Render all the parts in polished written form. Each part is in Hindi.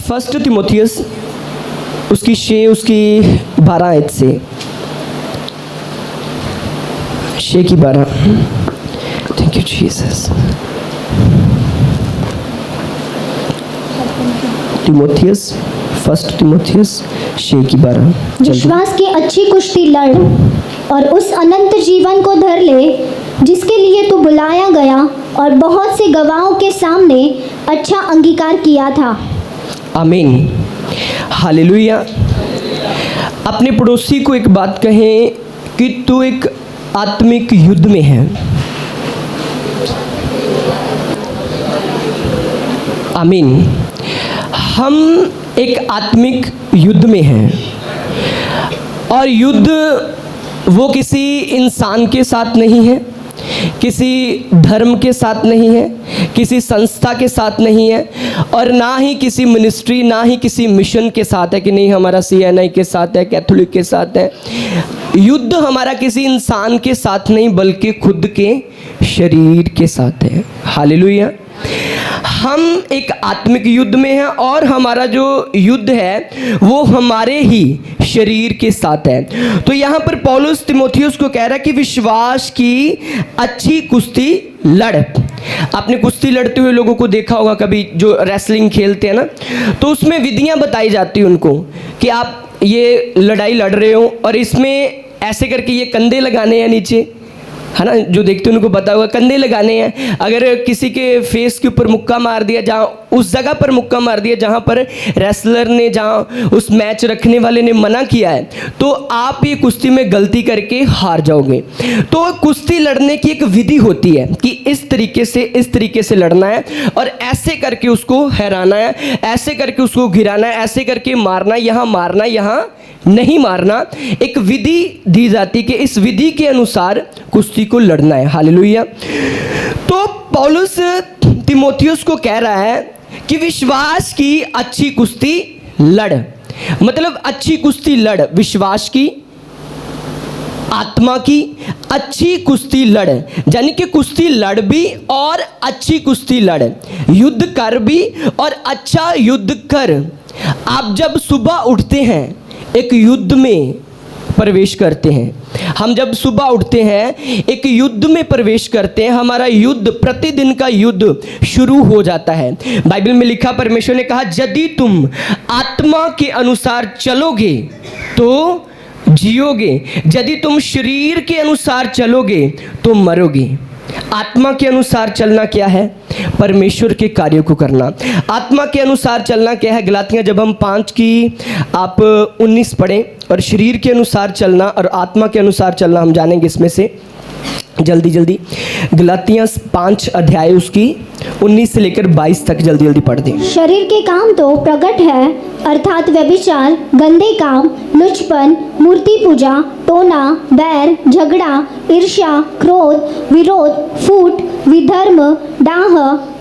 फर्स्ट तिमोथियस उसकी 6 उसकी 12 आयत से 6 की 12। Thank you Jesus. Timothy, first Timothy 6 की 12। विश्वास की अच्छी कुश्ती लड़ और उस अनंत जीवन को धर ले जिसके लिए तू बुलाया गया और बहुत से गवाहों के सामने अच्छा अंगीकार किया था। आमीन, हालेलुया। अपने पड़ोसी को एक बात कहें कि तू एक आत्मिक युद्ध में है। आमीन। हम एक आत्मिक युद्ध में हैं और युद्ध वो किसी इंसान के साथ नहीं है, किसी धर्म के साथ नहीं है, किसी संस्था के साथ नहीं है और ना ही किसी मिनिस्ट्री, ना ही किसी मिशन के साथ है कि नहीं हमारा CNI के साथ है, कैथोलिक के साथ है। युद्ध हमारा किसी इंसान के साथ नहीं बल्कि खुद के शरीर के साथ है। हालेलुया। हम एक आत्मिक युद्ध में हैं और हमारा जो युद्ध है वो हमारे ही शरीर के साथ है। तो यहाँ पर पौलुस तिमोथियस को कह रहा है कि विश्वास की अच्छी कुश्ती लड़। आपने कुश्ती लड़ते हुए लोगों को देखा होगा कभी, जो रेसलिंग खेलते हैं ना, तो उसमें विधियां बताई जाती हैं उनको कि आप ये लड़ाई लड़ रहे हो और इसमें ऐसे करके ये कंधे लगाने हैं नीचे, है ना, जो देखते हैं उनको पता होगा कंधे लगाने हैं। अगर किसी के फेस के ऊपर मुक्का मार दिया, जहाँ उस जगह पर मुक्का मार दिया जहाँ पर रेसलर ने, जहाँ उस मैच रखने वाले ने मना किया है, तो आप ये कुश्ती में गलती करके हार जाओगे। तो कुश्ती लड़ने की एक विधि होती है कि इस तरीके से लड़ना है और ऐसे करके उसको हराना है, ऐसे करके उसको गिराना है, ऐसे करके मारना, यहाँ नहीं मारना। एक विधि दी जाती कि इस विधि के अनुसार कुश्ती को लड़ना है। हालेलुया। तो पौलुस तिमोथियस को कह रहा है कि विश्वास की अच्छी कुश्ती लड़, मतलब अच्छी कुश्ती लड़, विश्वास की, आत्मा की अच्छी कुश्ती लड़, यानी कि कुश्ती लड़ भी और अच्छी कुश्ती लड़, युद्ध कर भी और अच्छा युद्ध कर। आप जब सुबह उठते हैं एक युद्ध में प्रवेश करते हैं। हम जब सुबह उठते हैं एक युद्ध में प्रवेश करते हैं, हमारा युद्ध, प्रतिदिन का युद्ध शुरू हो जाता है। बाइबल में लिखा, परमेश्वर ने कहा यदि तुम आत्मा के अनुसार चलोगे तो जियोगे, यदि तुम शरीर के अनुसार चलोगे तो मरोगे। आत्मा के अनुसार चलना क्या है? परमेश्वर के कार्यों को करना। आत्मा के अनुसार चलना क्या है? गलातियाँ जब हम 5 की आप 19 पढ़ें, और शरीर के अनुसार चलना और आत्मा के अनुसार चलना हम जानेंगे इसमें से जल्दी। गलातियाँ 5 अध्याय उसकी 19 से लेकर 22 तक जल्दी पढ़ दें। शरीर के काम तो प्रकट है, अर्थात व्यभिचार, गंदे काम, लुचपन, मूर्ति पूजा, टोना, बैर, झगड़ा, ईर्ष्या, क्रोध, विरोध, फूट, विधर्म, डाह,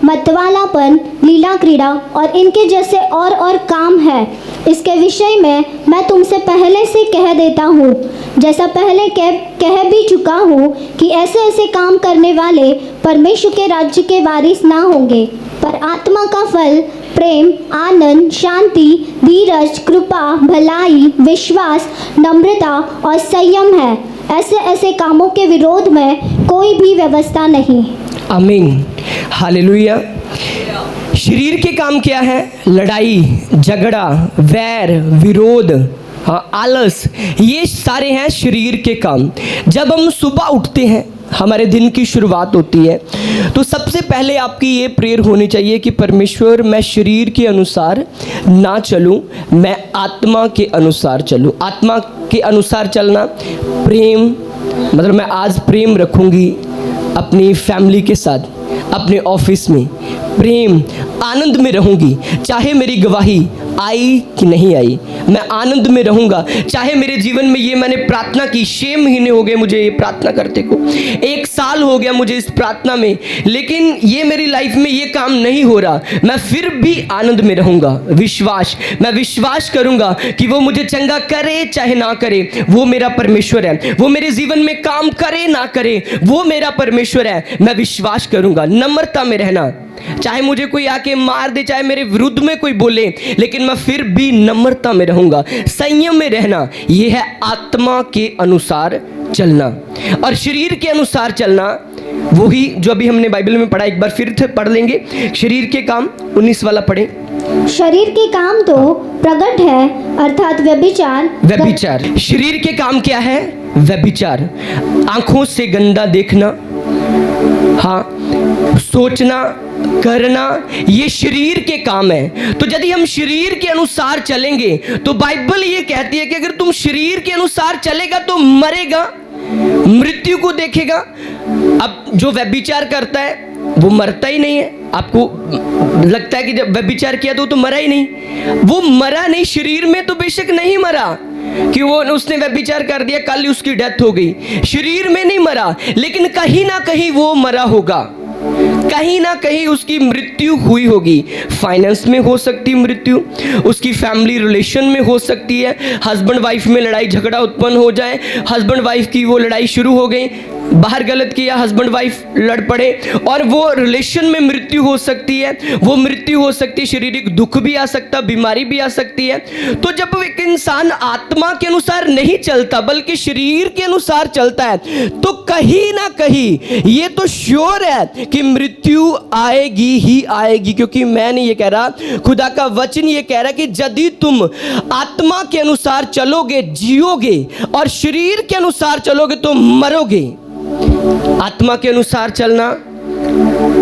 मतवालापन, लीला क्रीड़ा और इनके जैसे और काम है। इसके विषय में मैं तुमसे पहले से कह देता हूँ, जैसा पहले कह भी चुका हूँ कि ऐसे काम करने वाले परमेश्वर के राज्य के वारिस ना होंगे। पर आत्मा का फल प्रेम, आनंद, शांति, धीरज, कृपा, भलाई, विश्वास, नम्रता और संयम है। ऐसे कामों के विरोध में कोई भी व्यवस्था नहीं। आमीन, हालेलुया। शरीर के काम क्या है? लड़ाई, झगड़ा, वैर, विरोध, आलस, ये सारे हैं शरीर के काम। जब हम सुबह उठते हैं, हमारे दिन की शुरुआत होती है, तो सबसे पहले आपकी ये प्रेयर होनी चाहिए कि परमेश्वर, मैं शरीर के अनुसार ना चलूं, मैं आत्मा के अनुसार चलूं। आत्मा के अनुसार चलना, प्रेम, मतलब मैं आज प्रेम रखूंगी अपनी फैमिली के साथ, अपने ऑफिस में प्रेम, आनंद में रहूंगी, चाहे मेरी गवाही आई कि नहीं आई, मैं आनंद में रहूंगा। चाहे मेरे जीवन में ये मैंने प्रार्थना की, 6 महीने हो गए मुझे ये प्रार्थना करते को, 1 साल हो गया मुझे इस प्रार्थना में, लेकिन ये मेरी लाइफ में ये काम नहीं हो रहा, मैं फिर भी आनंद में रहूंगा। विश्वास, मैं विश्वास करूंगा कि वो मुझे चंगा करे चाहे ना करे, वो मेरा परमेश्वर है। वो मेरे जीवन में काम करे ना करे, वो मेरा परमेश्वर है। मैं विश्वास करूंगा। नम्रता में रहना, चाहे मुझे कोई आके मार दे, चाहे मेरे विरुद्ध में कोई बोले, लेकिन मैं फिर भी नम्रता में रहूंगा। संयम में रहना, यह है आत्मा के अनुसार चलना। और शरीर के अनुसार चलना वही जो अभी हमने बाइबल में पढ़ा, एक बार फिर से पढ़ लेंगे। शरीर के काम 19 वाला पढ़े। शरीर के काम तो प्रकट है, अर्थात व्यभिचार। व्यभिचार, शरीर के काम क्या है? व्यभिचार, आंखों से गंदा देखना, हाँ, सोचना, करना, ये शरीर के काम है। तो यदि हम शरीर के अनुसार चलेंगे तो बाइबल ये कहती है कि अगर तुम शरीर के अनुसार चलेगा तो मरेगा, मृत्यु को देखेगा। अब जो व्यभिचार करता है वो मरता ही नहीं है। आपको लगता है कि जब व्यभिचार किया तो मरा ही नहीं, वो मरा नहीं। शरीर में तो बेशक नहीं मरा कि वो उसने व्यभिचार कर दिया कल ही उसकी डेथ हो गई, शरीर में नहीं मरा, लेकिन कहीं ना कहीं वो मरा होगा, कहीं ना कहीं उसकी मृत्यु हुई होगी। फाइनेंस में हो सकती है मृत्यु, उसकी फैमिली रिलेशन में हो सकती है, हस्बैंड वाइफ में लड़ाई झगड़ा उत्पन्न हो जाए, हस्बैंड वाइफ की वो लड़ाई शुरू हो गई, बाहर गलत किया, हस्बैंड वाइफ लड़ पड़े और वो रिलेशन में मृत्यु हो सकती है, वो मृत्यु हो सकती है। शारीरिक दुख भी आ सकता, बीमारी भी आ सकती है। तो जब एक इंसान आत्मा के अनुसार नहीं चलता बल्कि शरीर के अनुसार चलता है तो कहीं ना कहीं ये तो श्योर है कि मृत्यु आएगी ही आएगी। क्योंकि मैं नहीं ये कह रहा, खुदा का वचन ये कह रहा कि यदि तुम आत्मा के अनुसार चलोगे जियोगे और शरीर के अनुसार चलोगे तो मरोगे। आत्मा के अनुसार चलना,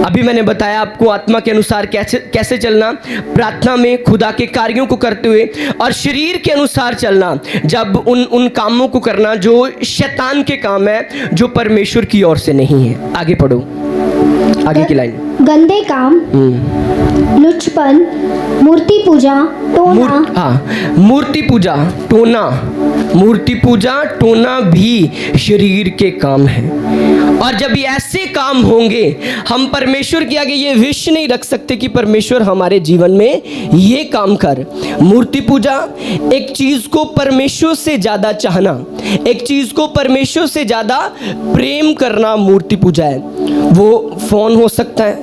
अभी मैंने बताया आपको आत्मा के अनुसार कैसे चलना, प्रार्थना में खुदा के कार्यों को करते हुए, और शरीर के अनुसार चलना जब उन कामों को करना जो शैतान के काम है, जो परमेश्वर की ओर से नहीं है। आगे पढ़ो, आगे की लाइन। गंदे काम, लुचपन, मूर्ति पूजा, टोना। मूर्ति पूजा, टोना, मूर्ति पूजा टोना भी शरीर के काम है। और जब ये ऐसे काम होंगे, हम परमेश्वर के आगे ये विश नहीं रख सकते कि परमेश्वर हमारे जीवन में ये काम कर। मूर्ति पूजा, एक चीज को परमेश्वर से ज्यादा चाहना, एक चीज को परमेश्वर से ज्यादा प्रेम करना मूर्ति पूजा है। वो फोन हो सकता है,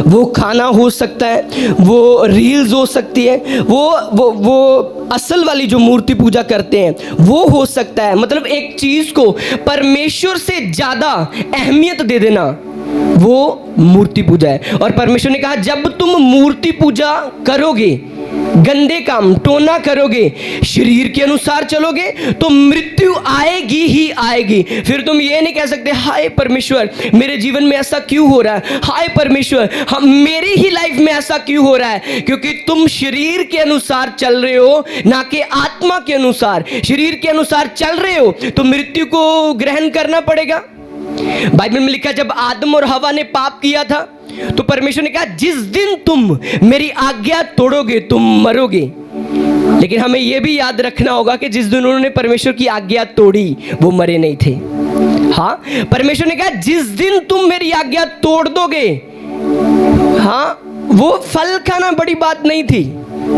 वो खाना हो सकता है, वो रील्स हो सकती है, वो असल वाली जो मूर्ति पूजा करते हैं वो हो सकता है। मतलब एक चीज को परमेश्वर से ज्यादा अहमियत दे देना, वो मूर्ति पूजा है। और परमेश्वर ने कहा जब तुम मूर्ति पूजा करोगे, गंदे काम टोना करोगे, शरीर के अनुसार चलोगे तो मृत्यु आएगी ही आएगी। फिर तुम ये नहीं कह सकते हाय परमेश्वर मेरे जीवन में ऐसा क्यों हो रहा है, हाय परमेश्वर हम मेरी ही लाइफ में ऐसा क्यों हो रहा है, क्योंकि तुम शरीर के अनुसार चल रहे हो ना कि आत्मा के अनुसार। शरीर के अनुसार चल रहे हो तो मृत्यु को ग्रहण करना पड़ेगा। बाइबल में लिखा जब आदम और हवा ने पाप किया था तो परमेश्वर ने कहा जिस दिन तुम मेरी आज्ञा तोड़ोगे तुम मरोगे। लेकिन हमें यह भी याद रखना होगा कि जिस दिन उन्होंने परमेश्वर की आज्ञा तोड़ी वो मरे नहीं थे। हाँ, परमेश्वर ने कहा जिस दिन तुम मेरी आज्ञा तोड़ दोगे, हाँ, वो फल खाना बड़ी बात नहीं थी,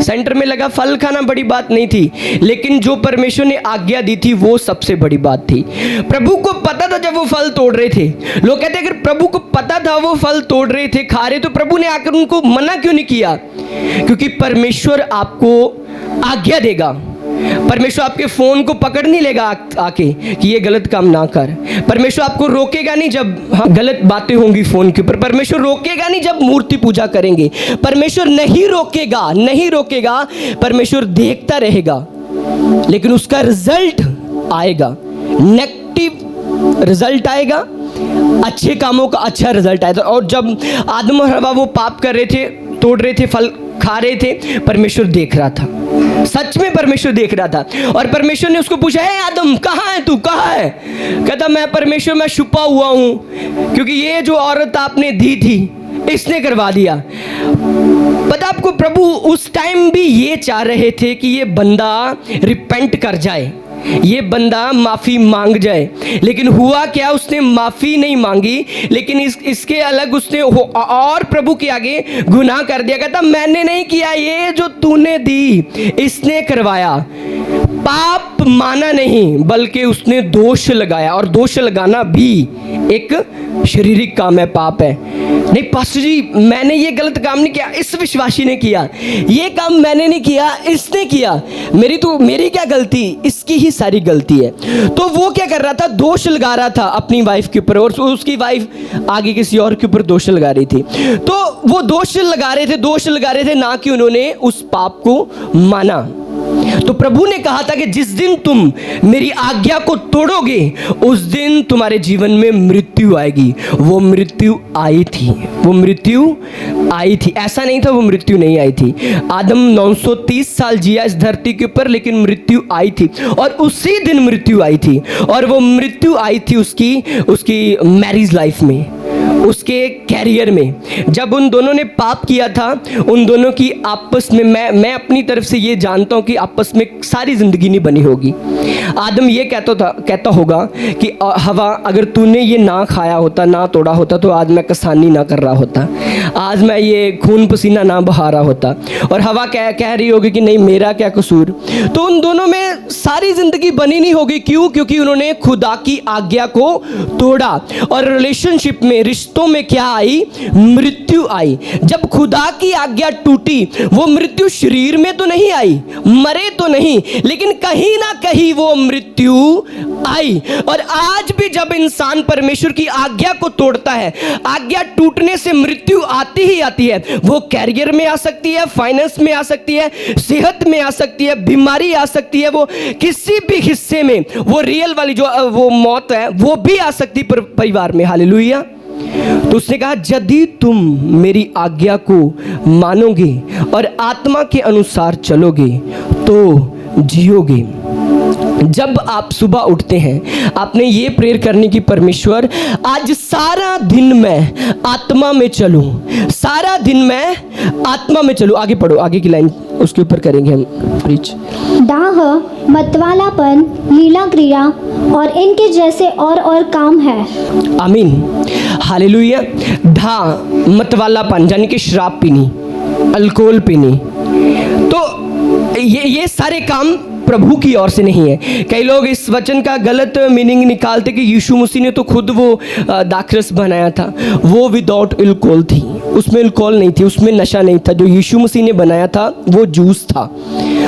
सेंटर में लगा फल खाना बड़ी बात नहीं थी, लेकिन जो परमेश्वर ने आज्ञा दी थी वो सबसे बड़ी बात थी। प्रभु को पता था जब वो फल तोड़ रहे थे, लोग कहते हैं अगर प्रभु को पता था वो फल तोड़ रहे थे, खा रहे, तो प्रभु ने आकर उनको मना क्यों नहीं किया? क्योंकि परमेश्वर आपको आज्ञा देगा, परमेश्वर आपके फोन को पकड़ नहीं लेगा आके कि ये गलत काम ना कर। परमेश्वर आपको रोकेगा नहीं जब गलत बातें होंगी फोन के ऊपर, परमेश्वर रोकेगा नहीं जब मूर्ति पूजा करेंगे, परमेश्वर नहीं रोकेगा, परमेश्वर देखता रहेगा, लेकिन उसका रिजल्ट आएगा, नेगेटिव रिजल्ट आएगा, अच्छे कामों का अच्छा रिजल्ट आएगा। और जब आदम और हवा वो पाप कर रहे थे, तोड़ रहे थे, फल खा रहे थे, परमेश्वर देख रहा था, सच में परमेश्वर देख रहा था। और परमेश्वर ने उसको पूछा है आदम कहाँ है तू, कहाँ है? कहता मैं परमेश्वर मैं छुपा हुआ हूँ, क्योंकि ये जो औरत आपने दी थी इसने करवा दिया। पता आपको प्रभु उस टाइम भी ये चाह रहे थे कि ये बंदा रिपेंट कर जाए, ये बंदा माफ़ी मांग जाए, लेकिन हुआ क्या, उसने माफ़ी नहीं मांगी, लेकिन इसके अलग उसने और प्रभु के आगे गुनाह कर दिया। कहता मैंने नहीं किया, ये जो तूने दी इसने करवाया। पाप माना नहीं बल्कि उसने दोष लगाया, और दोष लगाना भी एक शारीरिक काम है, पाप है। नहीं पास्टर जी मैंने ये गलत काम नहीं किया, इस विश्वासी ने किया, ये काम मैंने नहीं किया इसने किया, मेरी क्या गलती, इसकी ही सारी गलती है। तो वो क्या कर रहा था, दोष लगा रहा था अपनी वाइफ के ऊपर, और उसकी वाइफ आगे किसी और के ऊपर दोष लगा रही थी। तो वो दोष लगा रहे थे ना कि उन्होंने उस पाप को माना। तो प्रभु ने कहा था कि जिस दिन तुम मेरी आज्ञा को तोड़ोगे उस दिन तुम्हारे जीवन में मृत्यु आएगी। वो मृत्यु आई थी, ऐसा नहीं था वो मृत्यु नहीं आई थी। आदम 930 साल जिया इस धरती के ऊपर, लेकिन मृत्यु आई थी, और उसी दिन मृत्यु आई थी। और वो मृत्यु आई थी उसकी मैरिज लाइफ में, उसके कैरियर में। जब उन दोनों ने पाप किया था, उन दोनों की आपस में, मैं अपनी तरफ से ये जानता हूँ कि आपस में सारी जिंदगी नहीं बनी होगी। आदम ये कहता होगा कि हवा अगर तूने ये ना खाया होता, ना तोड़ा होता, तो आज मैं किसानी ना कर रहा होता, आज मैं ये खून पसीना ना बहा रहा होता। और हवा कह रही होगी कि नहीं मेरा क्या कसूर। तो उन दोनों में सारी जिंदगी बनी नहीं होगी। क्यों? क्योंकि उन्होंने खुदा की आज्ञा को तोड़ा। और रिलेशनशिप में, रिश्तों में क्या आई? मृत्यु आई। जब खुदा की आज्ञा टूटी, वो मृत्यु शरीर में तो नहीं आई, मरे तो नहीं, लेकिन कहीं ना कहीं वो मृत्यु आई। और आज भी जब इंसान परमेश्वर की आज्ञा को तोड़ता है, आज्ञा टूटने से मृत्यु आती ही आती है। वो कैरियर में आ सकती है, फाइनेंस में आ सकती है, सेहत में आ सकती है, बीमारी आ सकती है, वो किसी भी हिस्से में, वो रियल वाली जो वो मौत है वो भी आ सकती है परिवार में। हालेलुया। तो उसने कहा यदि तुम मेरी आज्ञा को मानोगे और आत्मा के अनुसार चलोगे तो जियोगे। जब आप सुबह उठते हैं, आपने ये प्रेयर करने की, परमेश्वर आज सारा दिन मैं आत्मा में चलूं, सारा दिन मैं आत्मा में चलूं। आगे पढ़ो, आगे की लाइन उसके ऊपर करेंगे हम प्रीच। दाह, मतवालापन, लीला क्रिया और इनके जैसे और काम है। आमीन, हालेलुया। दाह, मतवालापन यानी कि शराब पीनी, अल्कोहल पीनी, तो ये सारे काम प्रभु की ओर से नहीं है। कई लोग इस वचन का गलत मीनिंग निकालते कि यीशु मसीह ने तो खुद वो दाखरस बनाया था, वो विदाउट अल्कोहल थी, उसमें अल्कोहल नहीं थी, उसमें नशा नहीं था। जो यीशु मसीह ने बनाया था वो जूस था।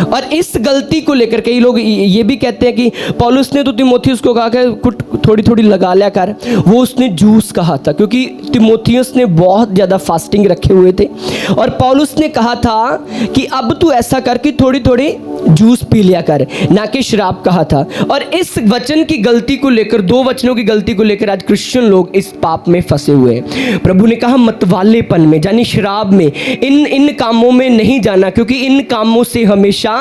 और इस गलती को लेकर कई लोग ये भी कहते हैं कि पौलुस ने तो तीमुथियुस को कहा कि कुछ थोड़ी थोड़ी लगा लिया कर, वो उसने जूस कहा था क्योंकि तीमुथियुस ने बहुत ज़्यादा फास्टिंग रखे हुए थे। और पौलुस ने कहा था कि अब तू ऐसा कर कि थोड़ी थोड़ी जूस पी लिया कर, ना कि शराब कहा था। और इस वचन की गलती को लेकर, दो वचनों की गलती को लेकर आज क्रिश्चियन लोग इस पाप में फंसे हुए हैं। प्रभु ने कहा मतवालेपन में यानी शराब में, इन कामों में नहीं जाना, क्योंकि इन कामों से हमेशा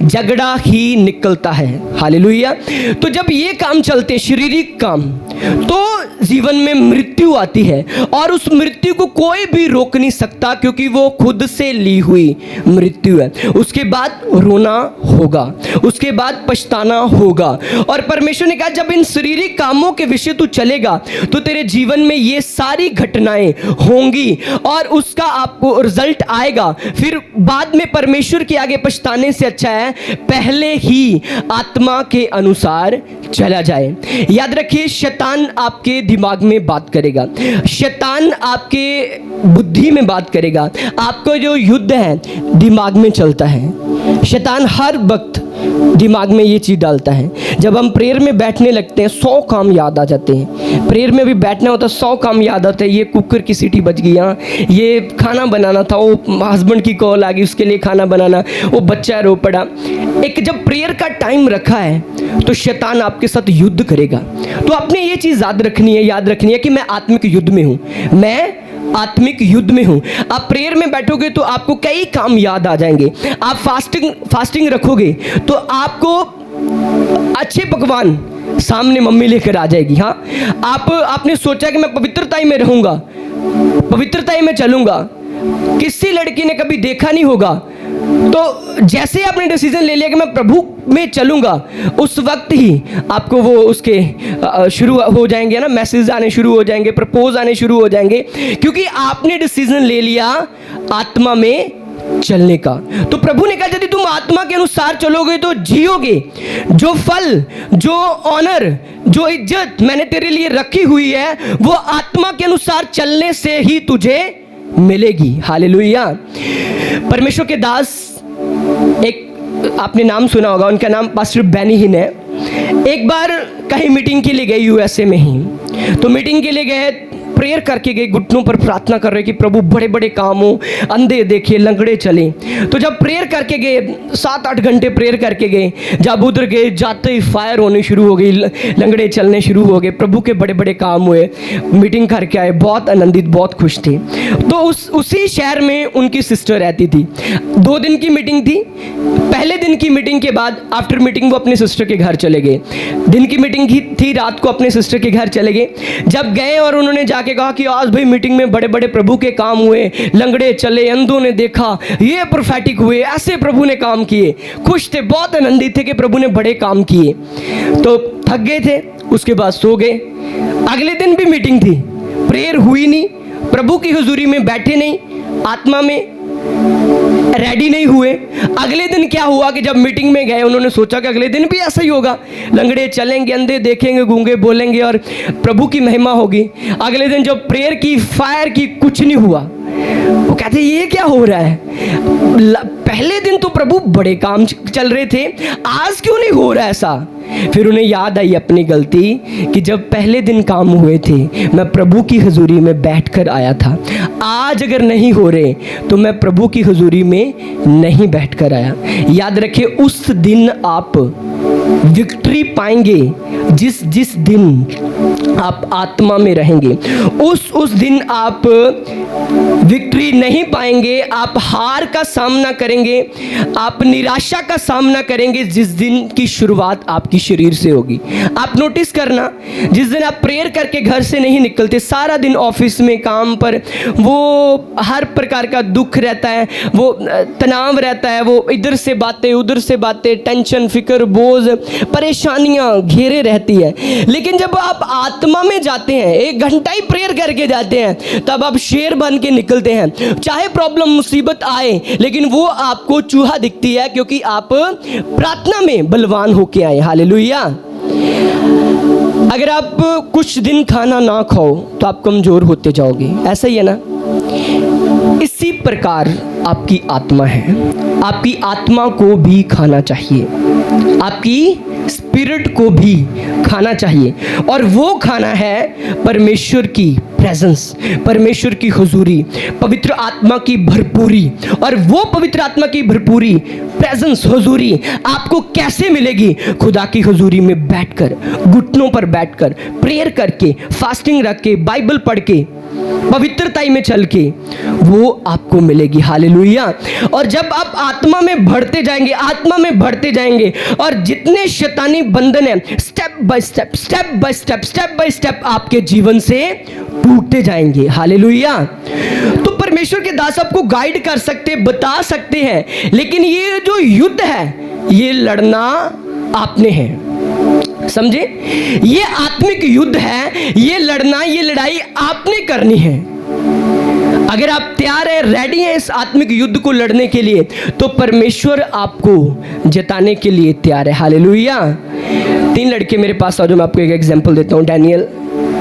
झगड़ा ही निकलता है। हालेलुया। तो जब ये काम चलते, शारीरिक काम, तो जीवन में मृत्यु आती है, और उस मृत्यु को कोई भी रोक नहीं सकता क्योंकि वो खुद से ली हुई मृत्यु है। उसके बाद रोना होगा, उसके बाद पछताना होगा। और परमेश्वर ने कहा जब इन शारीरिक कामों के विषय तू चलेगा तो तेरे जीवन में ये सारी घटनाएं होंगी और उसका आपको रिजल्ट आएगा। फिर बाद में परमेश्वर के आगे पछताने से अच्छा है पहले ही आत्मा के अनुसार चला जाए। याद रखिए, शैतान आपके दिमाग में बात करेगा, शैतान आपके बुद्धि में बात करेगा। आपका जो युद्ध है दिमाग में चलता है। शैतान हर वक्त दिमाग में ये चीज़ डालता है। जब हम प्रेयर में बैठने लगते हैं 100 काम याद आ जाते हैं। प्रेयर में भी बैठना होता है 100 काम याद आते हैं। ये कुकर की सीटी बज गई, यहाँ ये खाना बनाना था, वो हस्बैंड की कॉल आ गई, उसके लिए खाना बनाना, वो बच्चा रो पड़ा। एक जब प्रेयर का टाइम रखा है तो शैतान आपके साथ युद्ध करेगा। तो आपने ये चीज़ याद रखनी है कि मैं आत्मिक युद्ध में हूँ, मैं आत्मिक युद्ध में हूं। आप प्रेयर में बैठोगे तो आपको कई काम याद आ जाएंगे। आप फास्टिंग रखोगे तो आपको अच्छे पकवान सामने मम्मी लेकर आ जाएगी। हाँ, आपने सोचा कि मैं पवित्रता में रहूंगा, पवित्रता में चलूंगा, किसी लड़की ने कभी देखा नहीं होगा, तो जैसे आपने डिसीजन ले लिया कि मैं प्रभु में चलूंगा, उस वक्त ही आपको वो उसके शुरू हो जाएंगे ना, मैसेज आने शुरू हो जाएंगे, प्रपोज आने शुरू हो जाएंगे, क्योंकि आपने डिसीजन ले लिया आत्मा में चलने का। तो प्रभु ने कहा यदि तुम आत्मा के अनुसार चलोगे तो जियोगे। जो फल, जो ऑनर, जो इज्जत मैंने तेरे लिए रखी हुई है वो आत्मा के अनुसार चलने से ही तुझे मिलेगी। हालेलुया। परमेश्वर के दास, एक आपने नाम सुना होगा, उनका नाम पास्टर बेनी हिन है। एक बार कहीं मीटिंग के लिए गए यूएसए में ही, तो मीटिंग के लिए गए, प्रेयर करके गए, घुटनों पर प्रार्थना कर रहे कि प्रभु बड़े बड़े काम हो, अंधे देखे, लंगड़े चले। तो जब प्रेयर करके गए, 7-8 घंटे प्रेयर करके गए, जब उधर गए जाते ही फायर होने शुरू हो गई, लंगड़े चलने शुरू हो गए, प्रभु के बड़े बड़े काम हुए। मीटिंग करके आए, बहुत आनंदित, बहुत खुश थे। तो उसी शहर में उनकी सिस्टर रहती थी। 2 दिन की मीटिंग थी। पहले दिन की मीटिंग के बाद आफ्टर मीटिंग वो अपने सिस्टर के घर चले गए। दिन की मीटिंग थी, रात को अपने सिस्टर के घर चले गए। जब गए और उन्होंने जाके कहा कि आज भाई मीटिंग में बड़े बड़े प्रभु के काम हुए, लंगड़े चले, अंधों ने देखा, ये प्रोफेटिक हुए, ऐसे प्रभु ने काम किए। खुश थे, बहुत आनंदित थे कि प्रभु ने बड़े काम किए। तो थक गए थे, उसके बाद सो गए। अगले दिन भी मीटिंग थी, प्रेयर हुई नहीं, प्रभु की हुजूरी में बैठे नहीं, आत्मा में रेडी नहीं हुए। अगले दिन क्या हुआ कि जब मीटिंग में गए, उन्होंने सोचा कि अगले दिन भी ऐसा ही होगा, लंगड़े चलेंगे, अंधे देखेंगे, गूंगे बोलेंगे और प्रभु की महिमा होगी। अगले दिन जब प्रेयर की, फायर की, कुछ नहीं हुआ। वो कहते ये क्या हो रहा है, पहले दिन तो प्रभु बड़े काम चल रहे थे, आज क्यों नहीं हो रहा ऐसा। फिर उन्हें याद आई अपनी गलती कि जब पहले दिन काम हुए थे मैं प्रभु की हुजूरी में बैठकर आया था, आज अगर नहीं हो रहे तो मैं प्रभु की हुजूरी में नहीं बैठकर आया। याद रखिए, उस दिन आप विक्ट्री पाएंगे जिस दिन आप आत्मा में रहेंगे। उस दिन आप विक्ट्री नहीं पाएंगे, आप हार का सामना करेंगे, आप निराशा का सामना करेंगे जिस दिन की शुरुआत आपकी शरीर से होगी। आप नोटिस करना, जिस दिन आप प्रेयर करके घर से नहीं निकलते, सारा दिन ऑफिस में, काम पर, वो हर प्रकार का दुख रहता है, वो तनाव रहता है, वो इधर से बातें, उधर से बातें, टेंशन, फिक्र, बोझ, परेशानियां घेरे रहती है। लेकिन जब आप आत्मा में जाते हैं, 1 घंटा ही प्रेयर करके जाते हैं, तब आप शेर बन के निकलते हैं। चाहे प्रॉब्लम, मुसीबत आए, लेकिन वो आपको चूहा दिखती है, क्योंकि आप प्रार्थना में बलवान होके आए। हालेलुया। अगर आप कुछ दिन खाना ना खाओ तो आप कमजोर होते जाओगे, ऐसा ही है ना। इसी प्रकार आपकी आत्मा है, आपकी आत्मा को भी खाना चाहिए, आपकी स्पिरिट को भी खाना चाहिए। और वो खाना है परमेश्वर की प्रेजेंस, परमेश्वर की हुजूरी, पवित्र आत्मा की भरपूरी। और वो पवित्र आत्मा की भरपूरी, प्रेजेंस, हुजूरी आपको कैसे मिलेगी? खुदा की हुजूरी में बैठकर, घुटनों पर बैठकर, प्रेयर करके, फास्टिंग रख के, बाइबल पढ़ के, पवित्रताई में चल के वो आपको मिलेगी। हालेलुया। और जब आप आत्मा में बढ़ते जाएंगे, आत्मा में बढ़ते जाएंगे, और जितने शैतानी बंधन हैं, step by step, step by step, step by step आपके जीवन से टूटते जाएंगे। हालेलुया। तो परमेश्वर के दास आपको गाइड कर सकते, बता सकते हैं, लेकिन ये जो युद्ध है ये लड़ना आपने है। समझे? ये आत्मिक युद्ध है, ये लड़ना, ये लड़ाई आपने करनी है। अगर आप तैयार हैं, रेडी हैं इस आत्मिक युद्ध को लड़ने के लिए, तो परमेश्वर आपको जिताने के लिए तैयार है। हालेलुया। 3 लड़के मेरे पास आ जाओ, मैं आपको एक एग्जांपल देता हूँ। डैनियल,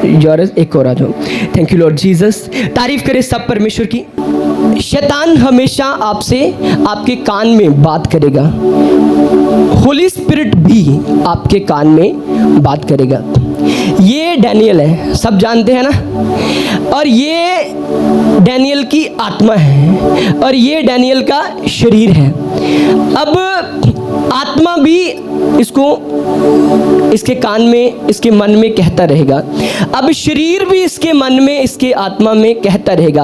जॉर्ज, एक और आ जाओ। Thank you Lord Jesus. तारीफ करें सब परमेश्वर की। शैतान हमेशा आपसे, आपके कान में बात करेगा, होली स्पिरिट भी आपके कान में बात करेगा। ये डैनियल है, सब जानते हैं ना। और ये डैनियल की आत्मा है, और ये डैनियल का शरीर है। अब आत्मा भी इसको, इसके कान में, इसके मन में कहता रहेगा। अब शरीर भी इसके मन में, इसके आत्मा में कहता रहेगा।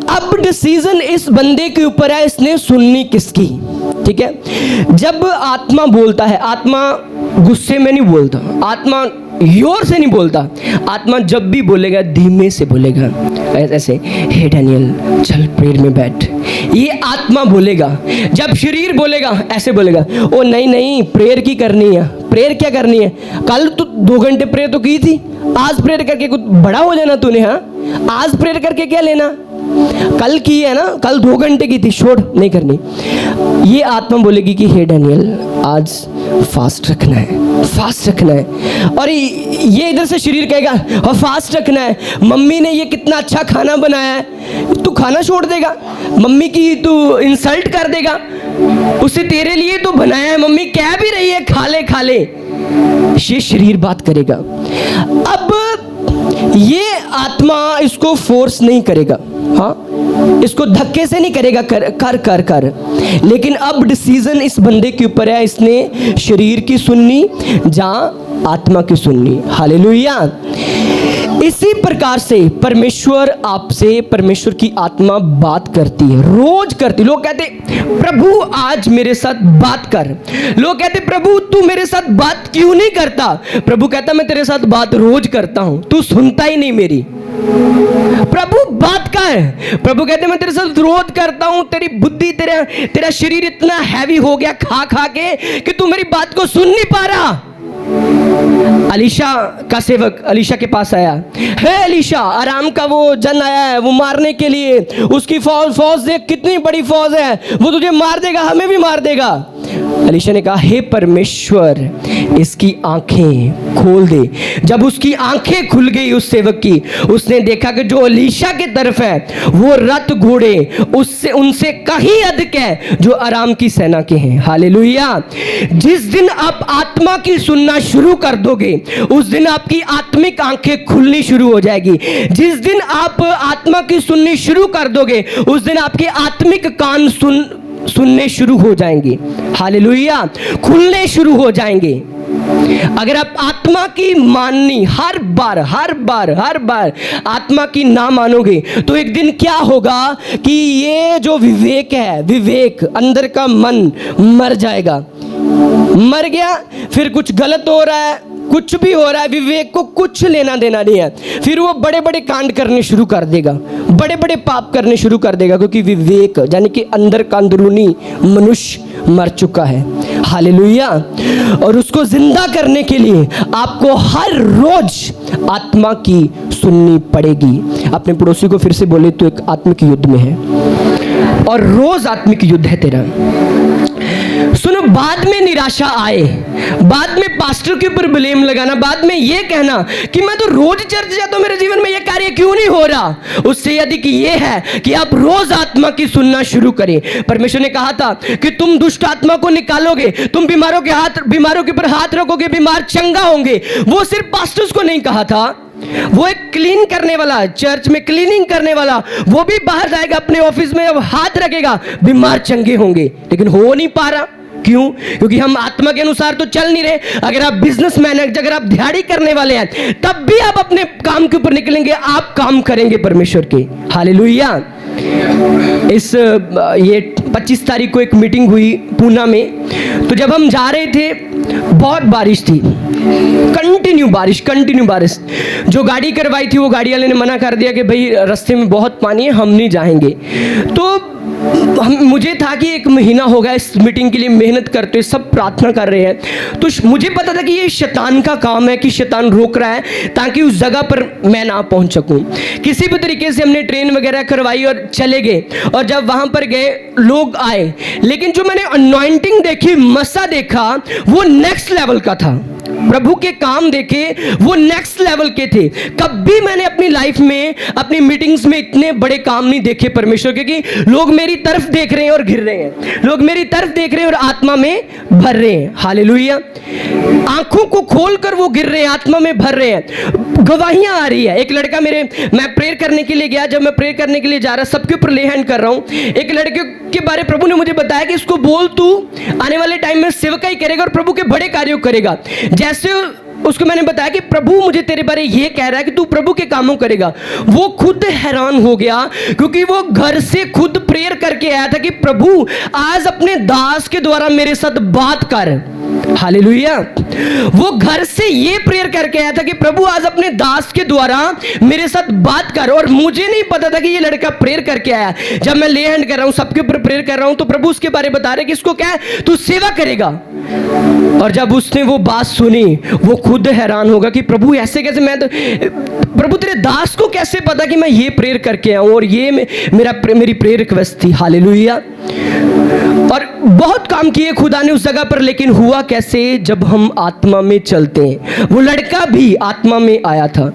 अब डिसीजन इस बंदे के ऊपर है, इसने सुननी किसकी। ठीक है। जब आत्मा बोलता है, आत्मा गुस्से में नहीं बोलता, आत्मा जोर से नहीं बोलता, आत्मा जब भी बोलेगा धीमे से बोलेगा। ऐसे, हे डैनियल चल प्रेयर में बैठ, ये आत्मा बोलेगा। जब शरीर बोलेगा, ऐसे बोलेगा, ओ नहीं नहीं प्रेयर की करनी है। प्रेयर क्या करनी है? कल तो 2 घंटे प्रेयर तो की थी, आज प्रेयर करके कुछ बड़ा हो जाना तूने। हाँ, आज प्रेयर करके क्या लेना? कल की है ना, कल 2 घंटे की थी, छोड़ नहीं करनी। ये आत्मा बोलेगी कि हे डैनियल आज फास्ट रखना है, फास्ट रखना है। और ये इधर से शरीर कहेगा और फास्ट रखना है। मम्मी ने ये कितना अच्छा खाना बनाया है, तू खाना छोड़ देगा? मम्मी की तू इंसल्ट कर देगा? उसे तेरे लिए तो बनाया है, मम्मी कह भी रही है खा ले खा ले। ये शरीर बात करेगा। अब ये आत्मा इसको फोर्स नहीं करेगा, हाँ, इसको धक्के से नहीं करेगा कर। लेकिन अब डिसीजन इस बंदे के ऊपर है, इसने शरीर की सुननी जहां आत्मा की सुननी। हालेलुया। इसी प्रकार से परमेश्वर आपसे, परमेश्वर की आत्मा बात करती है, रोज करती। लोग कहते प्रभु आज मेरे साथ बात कर। लोग कहते प्रभु तू मेरे साथ बात क्यों नहीं करता? प्रभु कहता मैं तेरे साथ बात रोज करता हूं, तू सुनता ही नहीं मेरी। प्रभु बात का है। प्रभु कहते मैं तेरे साथ रोज करता हूं, तेरी बुद्धि, तेरा शरीर इतना हैवी हो गया खा खा के कि तू मेरी बात को सुन नहीं पा रहा। अलीशा का सेवक अलीशा के पास आया, हे अलीशा, आराम का वो जन आया है, वो मारने के लिए। उसकी फौज देख कितनी बड़ी फौज है, वो तुझे मार देगा, हमें भी मार देगा। अलीशा ने कहा हे परमेश्वर इसकी आंखें खोल दे। जब उसकी आंखें खुल गई उस सेवक की, उसने देखा कि जो अलीशा के तरफ है वो रथ घोड़े उससे उनसे कहीं अधिक है जो आराम की सेना के हैं। हालेलुया। जिस दिन आप आत्मा की सुनना शुरू कर दोगे उस दिन आपकी आत्मिक आंखें खुलनी शुरू हो जाएगी। जिस दिन आप आत्मा की सुननी शुरू कर दोगे उस दिन आपके आत्मिक कान सुनने शुरू हो जाएंगे। हालेलुया। खुलने शुरू हो जाएंगे। अगर आप आत्मा की माननी हर बार आत्मा की ना मानोगे तो एक दिन क्या होगा कि ये जो विवेक है, विवेक अंदर का मन मर जाएगा। मर गया, फिर कुछ गलत हो रहा है, कुछ भी हो रहा है, विवेक को कुछ लेना देना नहीं है। फिर वो बड़े बड़े कांड करने शुरू कर देगा, बड़े बड़े पाप करने शुरू कर देगा, क्योंकि विवेक यानी कि अंदर का अंदरूनी मनुष्य मर चुका है। हालेलुया। और उसको जिंदा करने के लिए आपको हर रोज आत्मा की सुननी पड़ेगी। अपने पड़ोसी को फिर से बोले तो एक आत्मिक युद्ध में है और रोज आत्मिक युद्ध है तेरा। सुनो, बाद में निराशा आए, बाद में पास्टर के ऊपर ब्लेम लगाना, बाद में ये कहना कि मैं तो रोज चर्च जाता हूं, मेरे जीवन में ये कार्य क्यों नहीं हो रहा, उससे अधिक ये है कि आप रोज आत्मा की सुनना शुरू करें। परमेश्वर ने कहा था कि तुम दुष्ट आत्मा को निकालोगे, तुम बीमारों के ऊपर हाथ रखोगे, बीमार चंगा होंगे। वो सिर्फ पास्टर्स को नहीं कहा था, वो एक क्लीन करने वाला, चर्च में क्लीनिंग करने वाला, वो भी बाहर जाएगा अपने ऑफिस में, अब हाथ रखेगा, बीमार चंगे होंगे। लेकिन हो नहीं पा रहा, क्यों? क्योंकि हम आत्मा के अनुसार तो चल नहीं रहे। अगर आप बिजनेसमैन हैं, अगर आप दिहाड़ी करने वाले हैं, तब भी आप अपने काम के ऊपर निकलेंगे, आप काम करेंगे परमेश्वर के। हालेलुया। ये 25 तारीख को एक मीटिंग हुई पूना में। तो जब हम जा रहे थे बहुत बारिश थी, कंटिन्यू बारिश। जो गाड़ी करवाई थी वो गाड़ी वाले ने मना कर दिया कि भाई रास्ते में बहुत पानी है, हम नहीं जाएंगे। तो मुझे था कि 1 महीना हो गया इस मीटिंग के लिए मेहनत करते, सब प्रार्थना कर रहे हैं। तो मुझे पता था कि ये शैतान का काम है, कि शैतान रोक रहा है ताकि उस जगह पर मैं ना पहुंच सकूं। किसी भी तरीके से हमने ट्रेन वगैरह करवाई और चले गए। और जब वहां पर गए लोग आए, लेकिन जो मैंने अनॉइंटिंग देखी, मसा देखा, वो नेक्स्ट लेवल का था। प्रभु के काम देखे वो नेक्स्ट लेवल के थे। कभी मैंने अपनी लाइफ में, अपनी मीटिंग्स में इतने बड़े काम नहीं देखे परमेश्वर के, कि लोग मेरी तरफ देख रहे हैं और घिर रहे हैं, लोग मेरी तरफ देख रहे हैं और आत्मा में भर रहे हैं। हालेलुया। आंखों को खोलकर वो गिर रहे हैं, आत्मा में भर रहे हैं। गवाहियां आ रही है। एक लड़का मैं प्रेयर करने के लिए गया, जब मैं प्रेयर करने के लिए जा रहा, सबके ऊपर ले हैंड कर रहा हूं, एक लड़के के बारे प्रभु ने मुझे बताया कि इसको बोल तू आने वाले टाइम में सेवकाई करेगा और प्रभु के बड़े कार्यों करेगा। जैसे उसको मैंने बताया कि प्रभु मुझे तेरे बारे ये कह रहा है कि तू प्रभु के कामों करेगा, वो खुद हैरान हो गया, क्योंकि वो घर से खुद प्रेयर करके आया था कि प्रभु आज अपने दास के द्वारा मेरे साथ बात कर। हालेलुया। वो घर से ये प्रेयर करके आया था कि प्रभु आज अपने दास के द्वारा मेरे साथ बात कर। और मुझे नहीं पता था कि ये लड़का प्रेयर करके आया। जब मैं ले हैंड कर रहा हूं, सबके ऊपर प्रेयर कर रहा हूं, तो प्रभु उसके बारे बता रहे कि इसको क्या है, तू सेवा करेगा। और जब उसने वो बात सुनी, वो खुद हैरान होगा कि प्रभु ऐसे कैसे, मैं तो प्रभु तेरे दास को कैसे पता कि मैं ये प्रेयर करके आऊँ, और ये मेरी प्रेयर रिक्वेस्ट थी। हालेलुया। और बहुत काम किए खुदा ने उस जगह पर, लेकिन हुआ कैसे, जब हम आत्मा में चलते हैं। वो लड़का भी आत्मा में आया था।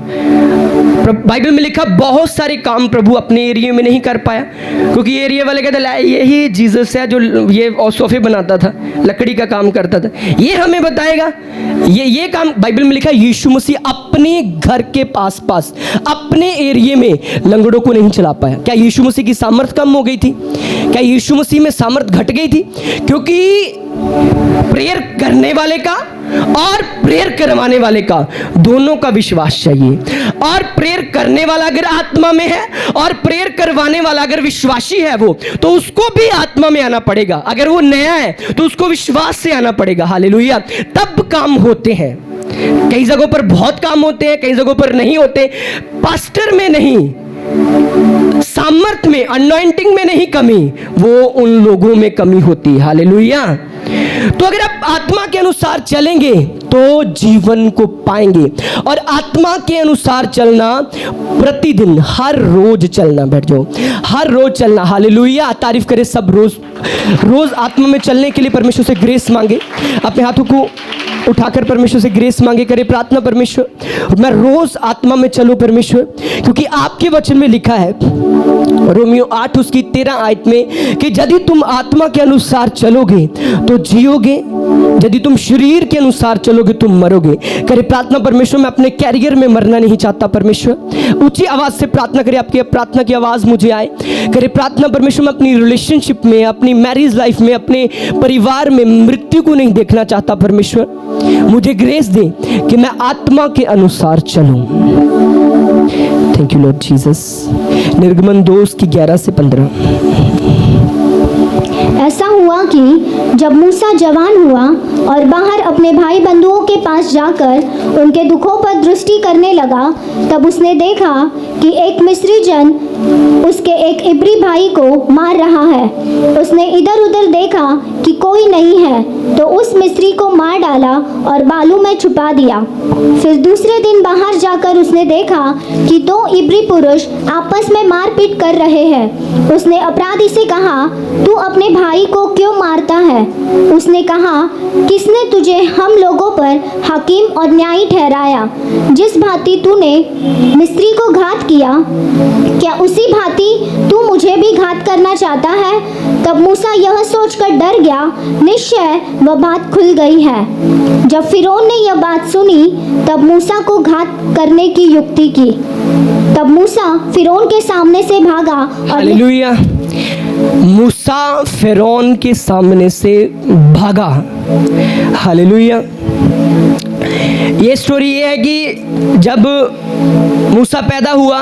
बाइबल में लिखा बहुत सारे काम प्रभु अपने एरिया में नहीं कर पाया, क्योंकि एरिया वाले कहते यही जीसस है जो ये सोफे बनाता था, लकड़ी का काम करता था, ये हमें बताएगा। ये काम बाइबल में लिखा यीशु मसीह अपने घर के पास अपने एरिया में लंगड़ों को नहीं चला पाया। क्या यीशु मसीह की सामर्थ कम हो गई थी? क्या यीशु मसीह में सामर्थ घट गई थी? क्योंकि प्रेयर करने वाले का और प्रेयर करवाने वाले का दोनों का विश्वास चाहिए। और प्रेयर करने वाला अगर आत्मा में है और प्रेयर करवाने वाला अगर विश्वासी है वो, तो उसको भी आत्मा में आना पड़ेगा। अगर वो नया है तो उसको विश्वास से आना पड़ेगा। हालेलुया। तब काम होते हैं। कई जगहों पर बहुत काम होते हैं, कई जगहों पर नहीं होते। पास्टर में नहीं, सामर्थ में, अनॉइंटिंग में नहीं कमी, वो उन लोगों में कमी होती है। हालेलुया। तो अगर आप आत्मा के अनुसार चलेंगे तो जीवन को पाएंगे। और आत्मा के अनुसार चलना प्रतिदिन, हर रोज चलना, बैठ जाओ, हर रोज चलना। हालेलुया। तारीफ करें सब। रोज आत्मा में चलने के लिए परमेश्वर से ग्रेस मांगे। अपने हाथों को उठाकर परमेश्वर से ग्रेस मांगे, करे प्रार्थना, परमेश्वर मैं रोज आत्मा में चलूं परमेश्वर, क्योंकि आपके वचन में लिखा है रोमियो 8 उसकी 13 आयत में कि यदि तुम आत्मा के अनुसार चलोगे तो जियोगे, यदि तुम शरीर के अनुसार चलोगे तुम मरोगे। करे प्रार्थना, परमेश्वर मैं अपने कैरियर में मरना नहीं चाहता परमेश्वर। ऊंची आवाज से प्रार्थना करें, आपकी प्रार्थना की आवाज मुझे आए। करे प्रार्थना परमेश्वर, मैं अपनी रिलेशनशिप में, अपनी मैरिज लाइफ में, अपने परिवार में मृत्यु को नहीं देखना चाहता परमेश्वर। मुझे ग्रेस दे कि मैं आत्मा के अनुसार चलूं। Thank you Lord Jesus. निर्गमन 2 की 11 से 15। ऐसा हुआ कि जब मूसा जवान हुआ और बाहर अपने भाई बंधुओं के पास जाकर उनके दुखों पर दृष्टि करने लगा, तब उसने देखा कि एक मिस्री जन उसके एक इब्री भाई को मार रहा है। उसने इधर उधर देखा कि कोई नहीं है, तो उस मिस्री को मार डाला और बालू में छुपा दिया। फिर दूसरे दिन बाहर जाकर उसने देखा कि 2 इब्री पुरुष आपस में मारपीट कर रहे हैं। उसने अपराधी से कहा, तू अपने भाई को क्यों मारता है? उसने कहा, किसने तुझे हम लोगों पर हकीम और न्यायी ठहराया? जिस भांति तूने मिस्री को घात किया, क्या उसी भांति तू मुझे भी घात करना चाहता है? तब मूसा यह सोचकर डर गया, निश्चय वह बात खुल गई है। जब फिरौन ने यह बात सुनी, तब मूसा को घात करने की युक्ति की। तब मूसा फिरौन के सामने से भागा और हालेलुया। मूसा फिरौन के सामने से भागा। हालेलुया। ये स्टोरी ये है कि जब मूसा पैदा हुआ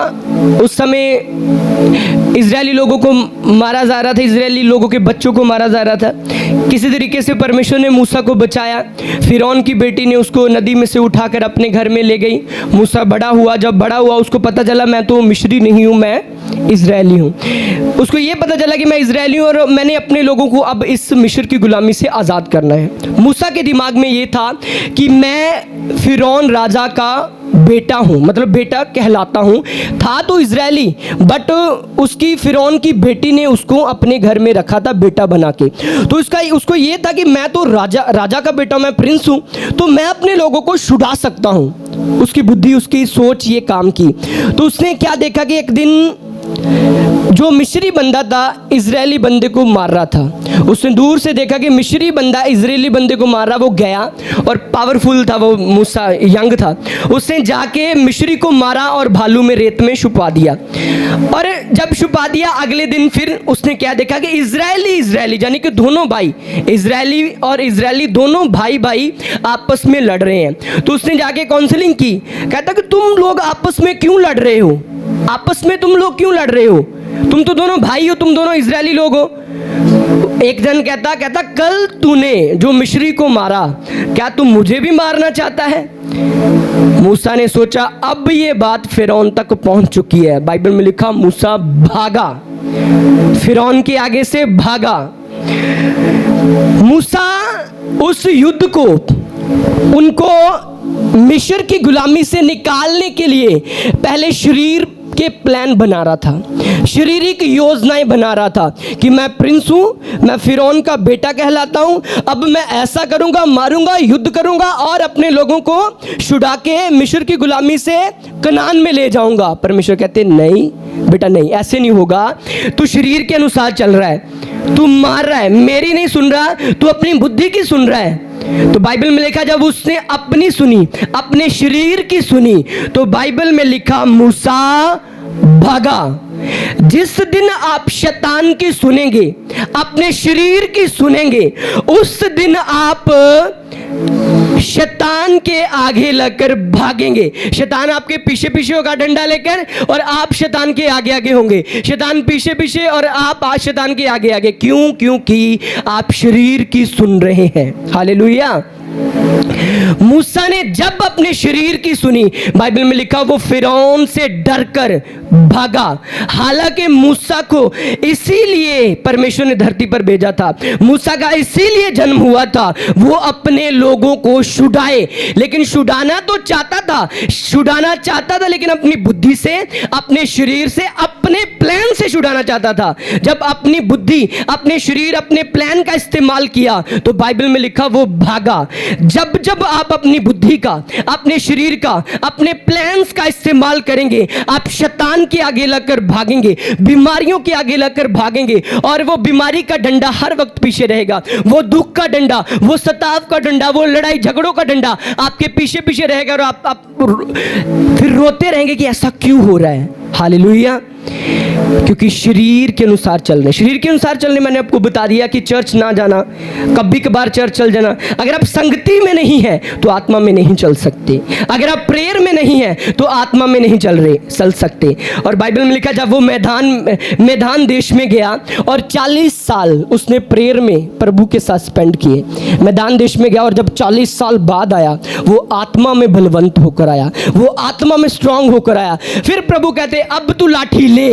उस समय इजरायली लोगों को मारा जा रहा था, इजरायली लोगों के बच्चों को मारा जा रहा था। किसी तरीके से परमेश्वर ने मूसा को बचाया। फिरौन की बेटी ने उसको नदी में से उठाकर अपने घर में ले गई। मूसा बड़ा हुआ, जब बड़ा हुआ उसको पता चला मैं तो मिस्री नहीं हूँ, मैं इजरायली हूँ। उसको ये पता चला कि मैं इजरायली हूँ और मैंने अपने लोगों को अब इस मिस्र की गुलामी से आज़ाद करना है। मूसा के दिमाग में ये था कि मैं फिरौन राजा का बेटा हूँ, मतलब बेटा कहलाता हूँ। था तो इजरायली, बट उसकी फिरौन की बेटी ने उसको अपने घर में रखा था बेटा बना के। तो उसको ये था कि मैं तो राजा का बेटा, मैं प्रिंस हूँ, तो मैं अपने लोगों को छुड़ा सकता हूँ। उसकी बुद्धि, उसकी सोच ये काम की। तो उसने क्या देखा कि एक दिन जो मिस्री बंदा था इजरायली बंदे को मार रहा था। उसने दूर से देखा कि मिस्री बंदा इजरायली बंदे को मार रहा। वो गया और पावरफुल था, वो मूसा यंग था। उसने जाके मिस्री को मारा और भालू में, रेत में छुपा दिया। और जब छुपा दिया, अगले दिन फिर उसने क्या देखा कि इजरायली यानी कि दोनों भाई, इजरायली और इजरायली दोनों भाई आपस में लड़ रहे हैं। तो उसने जाके काउंसलिंग की। कहता कि तुम लोग आपस में क्यों लड़ रहे हो? आपस में तुम लोग क्यों लड़ रहे हो? तुम तो दोनों भाई हो, तुम दोनों इजरायली लोग हो। एक जन कहता कल तूने जो मिस्री को मारा, क्या तुम मुझे भी मारना चाहता है? मूसा ने सोचा अब ये बात फिरौन तक पहुंच चुकी है। बाइबल में लिखा मूसा भागा, फिरौन के आगे से भागा। मूसा उस युद्ध को, उनको मिस्र की गुलामी से निकालने के लिए पहले शरीर के प्लान बना रहा था, शारीरिक योजनाएं बना रहा था कि मैं प्रिंस हूं, मैं फिरौन का बेटा कहलाता हूं, अब मैं ऐसा करूंगा, मारूंगा, युद्ध करूंगा और अपने लोगों को छुड़ा के मिस्र की गुलामी से कनान में ले जाऊंगा। परमेश्वर कहते नहीं बेटा, नहीं, ऐसे नहीं होगा। तू शरीर के अनुसार चल रहा है, तू मार रहा है, मेरी नहीं सुन रहा, तू अपनी बुद्धि की सुन रहा है। तो बाइबल में लिखा जब उसने अपनी सुनी, अपने शरीर की सुनी, तो बाइबल में लिखा मूसा भागा। जिस दिन आप शैतान की सुनेंगे, अपने शरीर की सुनेंगे, उस दिन आप शैतान के आगे लगकर भागेंगे। शैतान आपके पीछे पीछे होगा डंडा लेकर, और आप शैतान के आगे आगे होंगे। शैतान पीछे पीछे और आप आज शैतान के आगे आगे। क्यों? क्योंकि आप शरीर की सुन रहे हैं। हालेलुया। मूसा ने जब अपने शरीर की सुनी, बाइबल में लिखा वो फिरौन से डरकर भागा। हालांकि मूसा को इसीलिए परमेश्वर ने धरती पर भेजा था, मूसा का इसीलिए जन्म हुआ था, वो अपने लोगों को छुड़ाए। लेकिन छुड़ाना तो चाहता था, लेकिन अपनी बुद्धि से, अपने शरीर से, अपने प्लान से छुड़ाना चाहता था। जब अपनी बुद्धि, अपने शरीर, अपने प्लान का इस्तेमाल किया, तो बाइबल में लिखा वो भागा। जब जब आप अपनी बुद्धि का, अपने शरीर का, अपने प्लान्स का इस्तेमाल करेंगे, आप शैतान के आगे लगकर भागेंगे, बीमारियों के आगे लगकर भागेंगे, और वो बीमारी का डंडा हर वक्त पीछे रहेगा। वो दुख का डंडा, वो सताव का डंडा, वो लड़ाई झगड़ों का डंडा आपके पीछे पीछे रहेगा, और आप फिर रोते रहेंगे कि ऐसा क्यों हो रहा है। हालेलुया। क्योंकि शरीर के अनुसार चलने, शरीर के अनुसार चलने मैंने आपको बता दिया कि चर्च ना जाना, कभी कभार चर्च चल जाना। अगर आप संगति में नहीं है तो आत्मा में नहीं चल सकते। अगर आप प्रेयर में नहीं है तो आत्मा में नहीं चल सकते। और बाइबल में लिखा जब वो मैदान देश में गया और 40 साल उसने प्रेयर में प्रभु के साथ स्पेंड किए। मैदान देश में गया और जब 40 साल बाद आया, वो आत्मा में बलवंत होकर आया, वो आत्मा में स्ट्रांग होकर आया। फिर प्रभु कहते अब तू लाठी ले,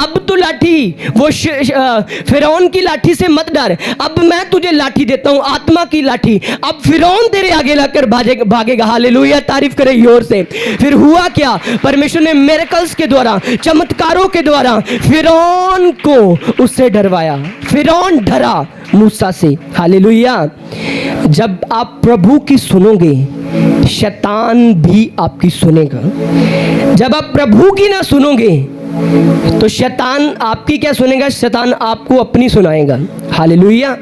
अब तू लाठी, वो फिरौन की लाठी से मत डर, अब मैं तुझे लाठी देता हूं, आत्मा की लाठी। अब फिरौन तेरे आगे लाकर भागेगा। हालेलुया, तारीफ करे जोर से। फिर हुआ क्या? परमेश्वर ने मिरेकल्स के द्वारा, चमत्कारों के द्वारा फिरौन को उससे डरवाया। फिरौन डरा मूसा से। हालेलुया। जब आप प्रभु की सुनोगे, शैतान भी आपकी सुनेगा। जब आप प्रभु की ना सुनोगे तो शैतान आपकी क्या सुनेगा? शैतान आपको अपनी सुनाएगा। हालेलुया।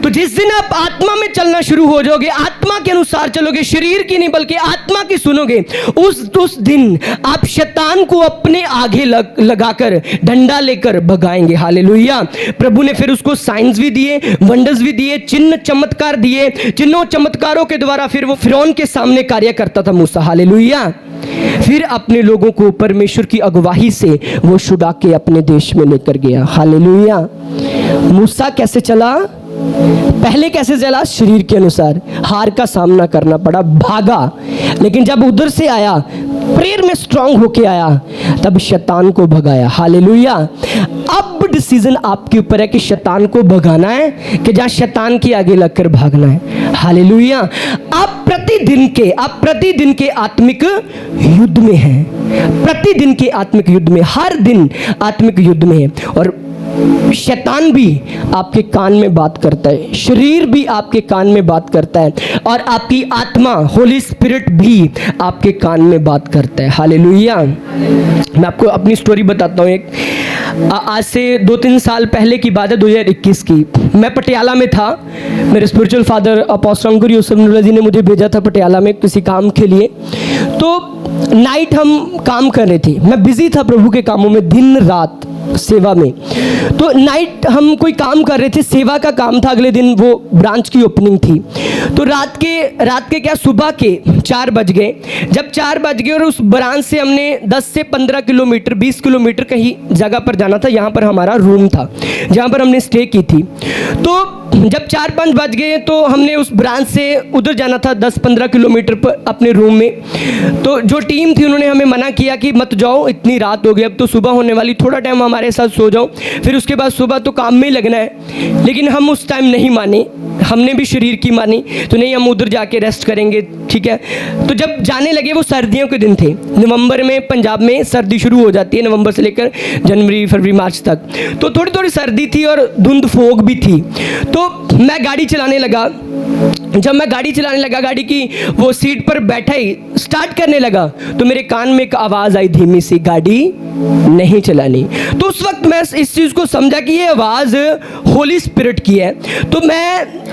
तो जिस दिन आप आत्मा में चलना शुरू हो जाओगे, आत्मा के अनुसार चलोगे, शरीर की नहीं बल्कि आत्मा की सुनोगे, उस दिन आप शैतान को अपने आगे लगाकर डंडा लेकर भगाएंगे। हालेलुया। प्रभु ने फिर उसको साइंस भी दिए, वंडर्स भी दिए, चिन्ह चमत्कार दिए। चिन्हों चमत्कारों के द्वारा फिर वो फिरौन के सामने कार्य करता था मूसा। हालेलुया। फिर अपने लोगों को परमेश्वर की अगुवाई से वो छुड़ा के अपने देश में लेकर गया। हालेलुया। मूसा कैसे चला? पहले कैसे चला? शरीर के अनुसार। हार का सामना करना पड़ा, भागा। लेकिन जब उधर से आया, प्रेयर में स्ट्रांग होके आया, तब शैतान को भगाया। हालेलुया। अब डिसीजन आपके ऊपर है कि शैतान को भगाना है कि जहाँ शैतान के आगे लगकर भागना है। हालेलुया। आप प्रतिदिन के आत्मिक युद्ध में हैं। प्रतिदिन के आत्मिक युद्ध में, हर दिन आत्मिक युद्ध में है। और शैतान भी आपके कान में बात करता है, शरीर भी आपके कान में बात करता है, और आपकी आत्मा, होली स्पिरिट भी आपके कान में बात करता है। हालेलुया। मैं आपको अपनी स्टोरी बताता हूँ। एक आज से 2-3 साल पहले की बात है, 2021 की। मैं पटियाला में था। मेरे स्पिरिचुअल फादर अपोस्टल अंकुर यूसुफ नूरुल्लाह जी ने मुझे भेजा था पटियाला में किसी काम के लिए। तो नाइट हम काम कर रहे थे, मैं बिजी था प्रभु के कामों में, दिन रात सेवा में। तो नाइट हम कोई काम कर रहे थे, सेवा का काम था, अगले दिन वो ब्रांच की ओपनिंग थी। तो रात के क्या, सुबह के 4 बज गए। जब 4 बज गए और उस ब्रांच से हमने 10 से 15 किलोमीटर 20 किलोमीटर कहीं जगह पर जाना था, यहाँ पर हमारा रूम था जहाँ पर हमने स्टे की थी। तो जब 4-5 बज गए तो हमने उस ब्रांच से उधर जाना था 10-15 किलोमीटर पर अपने रूम में। तो जो टीम थी उन्होंने हमें मना किया कि मत जाओ, इतनी रात हो गई, अब तो सुबह होने वाली, थोड़ा टाइम हमारे साथ सो जाओ, फिर उसके बाद सुबह तो काम में ही लगना है। लेकिन हम उस टाइम नहीं माने, हमने भी शरीर की मानी, तो नहीं हम उधर जाके रेस्ट करेंगे, ठीक है। तो जब जाने लगे, वो सर्दियों के दिन थे, नवंबर में पंजाब में सर्दी शुरू हो जाती है, नवंबर से लेकर जनवरी फरवरी मार्च तक। तो थोड़ी थोड़ी सर्दी थी और धुंध फोग भी थी। तो मैं गाड़ी चलाने लगा। जब मैं गाड़ी चलाने लगा, गाड़ी की वो सीट पर बैठा ही स्टार्ट करने लगा, तो मेरे कान में एक आवाज़ आई धीमी सी, गाड़ी नहीं चलानी। तो उस वक्त मैं इस चीज़ को समझा कि ये आवाज़ होली स्पिरिट की है। तो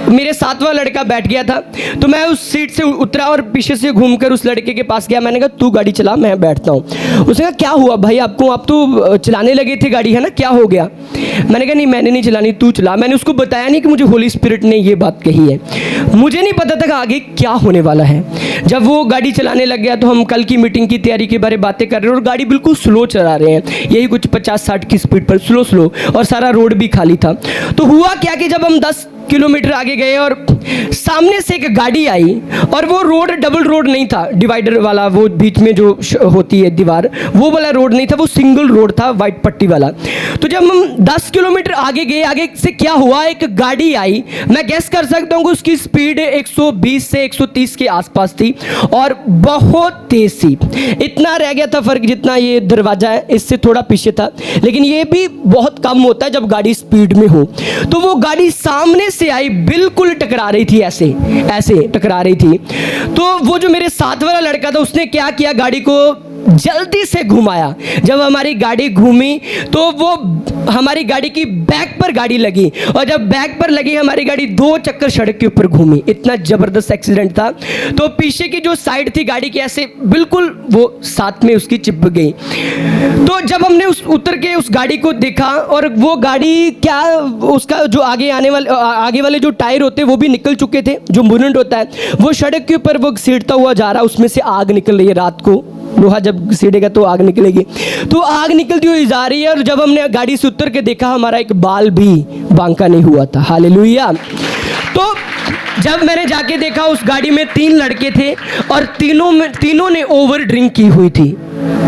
मेरे साथ वाला लड़का बैठ गया था, तो मैं उस सीट से उतरा और पीछे से घूमकर उस लड़के के पास गया। मैंने कहा तू गाड़ी चला, मैं बैठता हूँ। उसने कहा क्या हुआ भाई आपको, आप तो चलाने लगे थे गाड़ी, है ना, क्या हो गया? मैंने कहा नहीं मैंने नहीं चलानी, तू चला। मैंने उसको बताया नहीं कि मुझे होली स्पिरिट ने ये बात कही है। मुझे नहीं पता था कि आगे क्या होने वाला है। जब वो गाड़ी चलाने लग गया तो हम कल की मीटिंग की तैयारी के बारे में बातें कर रहे हैं और गाड़ी बिल्कुल स्लो चला रहे हैं, यही कुछ 50-60 की स्पीड पर, स्लो, और सारा रोड भी खाली था। तो हुआ क्या कि जब हम 10 किलोमीटर आगे गए और सामने से एक गाड़ी आई, और वो रोड डबल रोड नहीं था, डिवाइडर वाला, वो बीच में जो होती है दीवार, वो वाला रोड नहीं था, वो सिंगल रोड था, वाइट पट्टी वाला। तो जब हम 10 किलोमीटर आगे गए, आगे से क्या हुआ, एक गाड़ी आई, मैं गेस कर सकता हूँ कि उसकी स्पीड 120 से 130 के आसपास थी और बहुत तेज थी। इतना रह गया था फर्क जितना ये दरवाजा है, इससे थोड़ा पीछे था, लेकिन ये भी बहुत कम होता है जब गाड़ी स्पीड में हो। तो वो गाड़ी सामने से आई, बिल्कुल टकरा रही थी, ऐसे टकरा रही थी। तो वो जो मेरे साथ वाला लड़का था उसने क्या किया, गाड़ी को जल्दी से घुमाया। जब हमारी गाड़ी घूमी तो वो हमारी गाड़ी की बैक पर गाड़ी लगी, और जब बैक पर लगी हमारी गाड़ी 2 चक्कर सड़क के ऊपर घूमी। इतना ज़बरदस्त एक्सीडेंट था। तो पीछे की जो साइड थी गाड़ी की, ऐसे बिल्कुल वो साथ में उसकी चिपक गई। तो जब हमने उतर के उस गाड़ी को देखा, और वो गाड़ी क्या, उसका जो आगे वाले जो टायर होते हैं वो भी निकल चुके थे, जो मुनंड होता है, वो सड़क के ऊपर वो सीढ़ता हुआ जा रहा, उसमें से आग निकल रही है। रात को लोहा जब सीढ़ेगा तो आग निकलेगी, तो आग निकलती हुई जा रही है। और जब हमने गाड़ी से उतर के देखा, हमारा एक बाल भी बांका नहीं हुआ था। हालेलुया। तो जब मैंने जाके देखा, उस गाड़ी में 3 लड़के थे और तीनों ने ओवर ड्रिंक की हुई थी।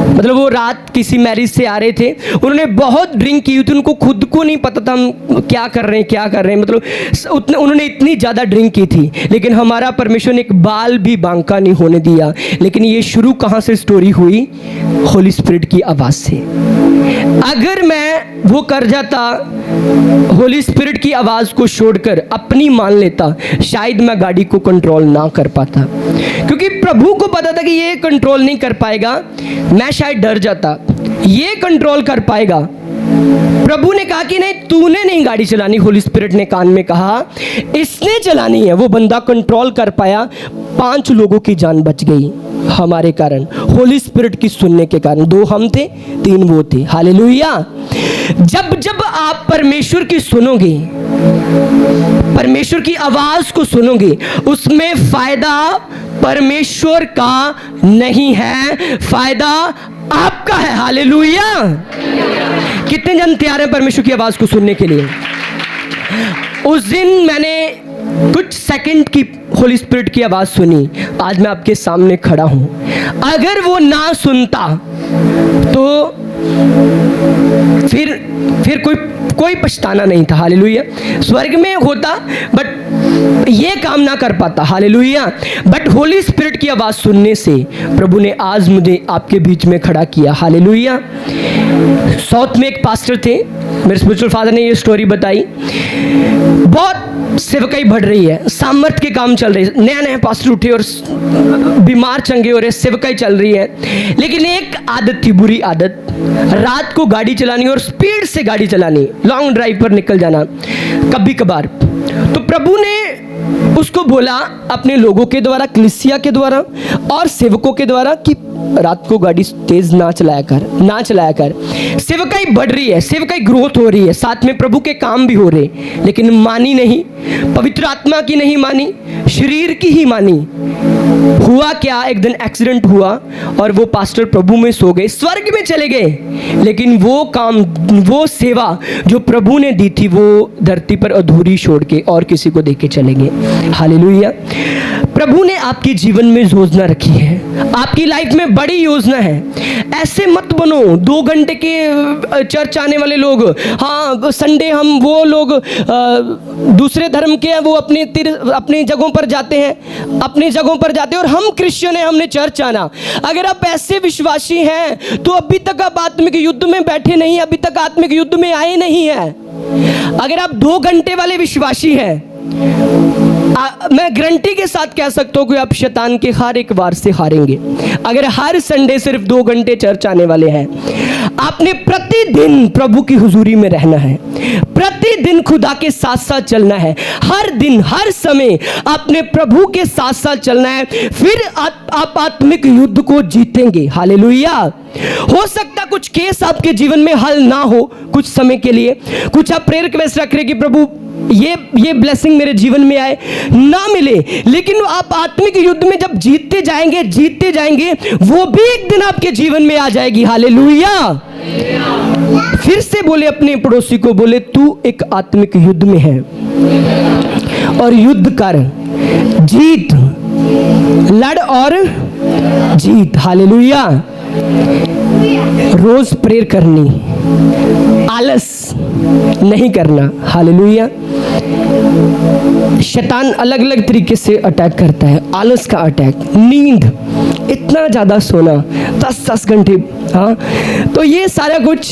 मतलब वो रात किसी मैरिज से आ रहे थे, उन्होंने बहुत ड्रिंक की हुई थी, उनको खुद को नहीं पता था हम क्या कर रहे हैं, मतलब उन्होंने इतनी ज़्यादा ड्रिंक की थी। लेकिन हमारा परमेश्वर ने एक बाल भी बांका नहीं होने दिया। लेकिन ये शुरू कहाँ से स्टोरी हुई? होली स्पिरिट की आवाज़ से। अगर मैं वो कर जाता, होली स्पिरिट की आवाज़ को छोड़कर अपनी मान लेता, शायद मैं गाड़ी को कंट्रोल ना कर पाता, क्योंकि प्रभु को पता था कि ये कंट्रोल नहीं कर पाएगा। मैं शायद डर जाता, ये कंट्रोल कर पाएगा। प्रभु ने कहा कि नहीं, तूने नहीं गाड़ी चलानी। होली स्पिरिट ने कान में कहा, इसने चलानी है। वो बंदा कंट्रोल कर पाया। 5 लोगों की जान बच गई हमारे कारण, होली स्पिरिट की सुनने के कारण। 2 हम थे, 3 वो थे। हालेलुया। जब आप परमेश्वर की सुनोगे, परमेश्वर की आवाज को सुनोगे, उसमें फायदा परमेश्वर का नहीं है, फायदा आपका है। हालेलुया। कितने जन तैयार हैं परमेश्वर की आवाज को सुनने के लिए? उस दिन मैंने कुछ सेकंड की होली स्पिरिट की आवाज सुनी। आज मैं आपके सामने खड़ा हूं। अगर वो ना सुनता तो फिर कोई पछताना नहीं था। हालेलुया। स्वर्ग में होता, बट ये काम ना कर पाता। हालेलुया। बट होली स्पिरिट की आवाज़ सुनने से प्रभु ने आज मुझे आपके बीच में खड़ा किया। हालेलुया। साउथ में एक पास्टर थे, मेरे स्पिरिचुअल फादर ने ये स्टोरी बताई। बहुत सेवकाई बढ़ रही है, सामर्थ के काम चल रहे हैं, नया पास्टर उठे और बीमार चंगे हो रहे, सेवकाई चल रही है। लेकिन एक आदत थी, बुरी आदत, रात को गाड़ी चलानी और स्पीड से गाड़ी चलानी, लॉन्ग ड्राइव पर निकल जाना कभी कभार। तो प्रभु ने उसको बोला अपने लोगों के द्वारा, कलीसिया के द्वारा और सेवकों के द्वारा कि रात को गाड़ी तेज ना चलाया कर। सेवकाई बढ़ रही है, सेवकाई ग्रोथ हो रही है, साथ में प्रभु के काम भी हो रहे, लेकिन मानी नहीं, पवित्र आत्मा की नहीं मानी, शरीर की ही मानी। हुआ क्या, एक दिन एक्सीडेंट हुआ और वो पास्टर प्रभु में सो गए, स्वर्ग में चले गए, लेकिन वो काम, वो सेवा जो प्रभु ने दी थी वो धरती पर अधूरी छोड़ के और किसी को देके चले गए। हालेलुया। प्रभु ने आपके जीवन में योजना रखी है, आपकी लाइफ में बड़ी योजना है। ऐसे मत बनो 2 घंटे के चर्च आने वाले लोग, हाँ संडे हम वो लोग दूसरे धर्म के हैं, वो अपनी जगहों पर जाते हैं, अपनी जगहों पर जाते हैं, और हम क्रिश्चियन हैं, हमने चर्च आना। अगर आप ऐसे विश्वासी हैं तो अभी तक आप आत्मिक युद्ध में बैठे नहीं, अभी तक आत्मिक युद्ध में आए नहीं है। अगर आप 2 घंटे वाले विश्वासी हैं, मैं गारंटी के साथ कह सकता हूँ कि आप शैतान के हर एक वार से हारेंगे। अगर हर संडे सिर्फ 2 घंटे चर्च आने वाले हैं, आपने प्रतिदिन प्रभु की हुजूरी में रहना है, प्रतिदिन खुदा के साथ साथ चलना है, हर दिन हर समय आपने प्रभु के साथ साथ चलना है, फिर आप आत्मिक युद्ध को जीतेंगे। हालेलुया। हो सकता कुछ केस आपके जीवन में हल ना हो कुछ समय के लिए, कुछ आप प्रेयर रिक्वेस्ट रख रहे कि प्रभु ये ब्लेसिंग मेरे जीवन में आए, ना मिले, लेकिन आप आत्मिक युद्ध में जब जीतते जाएंगे वो भी एक दिन आपके जीवन में आ जाएगी। हालेलुया। फिर से बोले अपने पड़ोसी को, बोले तू एक आत्मिक युद्ध में है और युद्ध कर, जीत, लड़ और जीत। हालेलुया। रोज प्रेयर करनी, आलस नहीं करना। हालेलुया। शैतान अलग अलग तरीके से अटैक करता है, आलस का अटैक, नींद, इतना ज़्यादा सोना, 10-10 घंटे, हाँ, तो ये सारा कुछ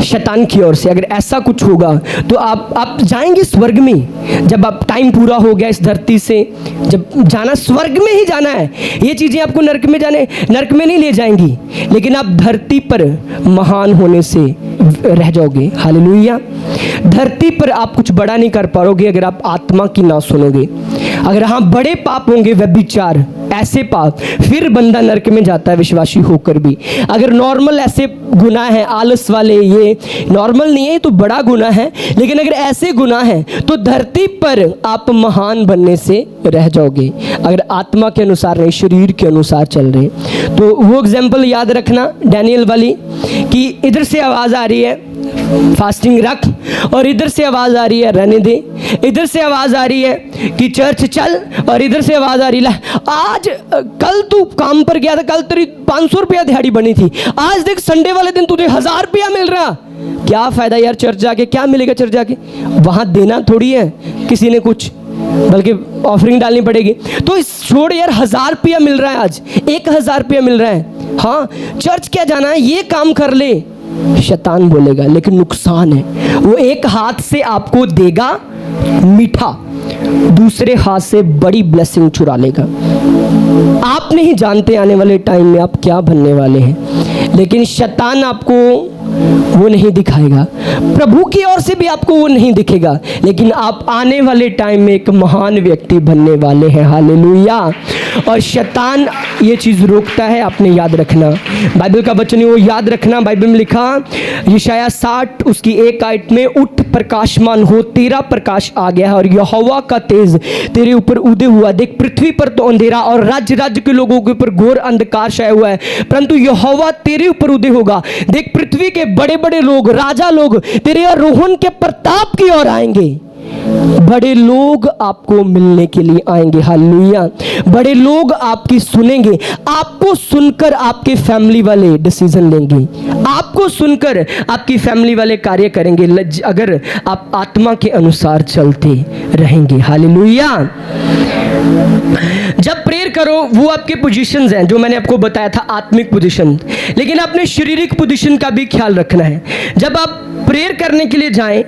शैतान की ओर से। अगर ऐसा कुछ होगा तो आप जाएंगे स्वर्ग में। जब आप टाइम पूरा हो गया इस धरती से, जब जाना स्वर्ग में ही जाना है, ये चीज़ें आपको नरक में नहीं ले जाएंगी, लेकिन आप धरती पर महान होने से रह जाओगे। हालेलुया। धरती पर आप कुछ बड़ा नहीं कर पाओगे अगर आप आत्मा की ना सुनोगे। अगर हाँ बड़े पाप होंगे, व्यभिचार, ऐसे पाप, फिर बंदा नरक में जाता है विश्वासी होकर भी। अगर नॉर्मल ऐसे गुनाह है, आलस वाले, ये नॉर्मल नहीं है, तो बड़ा गुनाह है, लेकिन अगर ऐसे गुनाह है तो धरती पर आप महान बनने से रह जाओगे अगर आत्मा के अनुसार नहीं, शरीर के अनुसार चल रहे। तो वो एग्जाम्पल याद रखना डैनियल वाली, कि इधर से आवाज़ आ रही है फास्टिंग रख, और इधर से आवाज़ आ रही है रहने दे, इधर से आवाज़ आ रही है कि चर्च चल, और इधर से आवाज़ आ रही है आज कल तू काम पर गया था, कल तेरी 500 रुपया दिहाड़ी बनी थी, आज देख संडे वाले दिन तुझे 1000 रुपया मिल रहा। क्या फ़ायदा यार चर्च जाके, क्या मिलेगा चर्च जाके? वहाँ देना थोड़ी है किसी ने कुछ, बल्कि ऑफरिंग डालनी पड़ेगी। तो छोड़ यार, 1000 रुपया मिल रहा है, आज 1000 रुपया मिल रहा है, हाँ चर्च क्या जाना है, ये काम कर ले। शैतान बोलेगा लेकिन नुकसान है, वो एक हाथ से आपको देगा मीठा, दूसरे हाथ से बड़ी ब्लेसिंग चुरा लेगा। आप नहीं जानते आने वाले टाइम में आप क्या बनने वाले हैं, लेकिन शैतान आपको वो नहीं दिखाएगा, प्रभु की ओर से भी आपको वो नहीं दिखेगा, लेकिन आप आने वाले टाइम में एक महान व्यक्ति बनने वाले हैं। हालेलुया। और शैतान ये चीज़ रोकता है, आपने याद रखना। बाइबल का वचन है वो याद रखना। बाइबल में लिखा यशायाह 60 उसकी 1 आयत में, उठ प्रकाशमान हो, तेरा प्रकाश आ गया है और यहोवा का तेज तेरे ऊपर उदय हुआ। देख पृथ्वी पर तो अंधेरा और राज्य राज्य के लोगों के ऊपर घोर अंधकार छाया हुआ है, परंतु यहोवा तेरे ऊपर उदय होगा। देख पृथ्वी के बड़े बड़े लोग, राजा लोग तेरे आरोहण के प्रताप की ओर आएंगे। बड़े लोग आपको मिलने के लिए आएंगे। हालेलुया। बड़े लोग आपकी सुनेंगे, आपको सुनकर आपके फैमिली वाले डिसीजन लेंगे, आपको सुनकर आपकी फैमिली वाले कार्य करेंगे, अगर आप आत्मा के अनुसार चलते रहेंगे। हालेलुया। जब प्रेयर करो, वो आपके पोजीशंस हैं जो मैंने आपको बताया था, आत्मिक पोजीशन, लेकिन आपने शारीरिक पोजीशन का भी ख्याल रखना है। जब आप प्रेयर करने के लिए जाएं,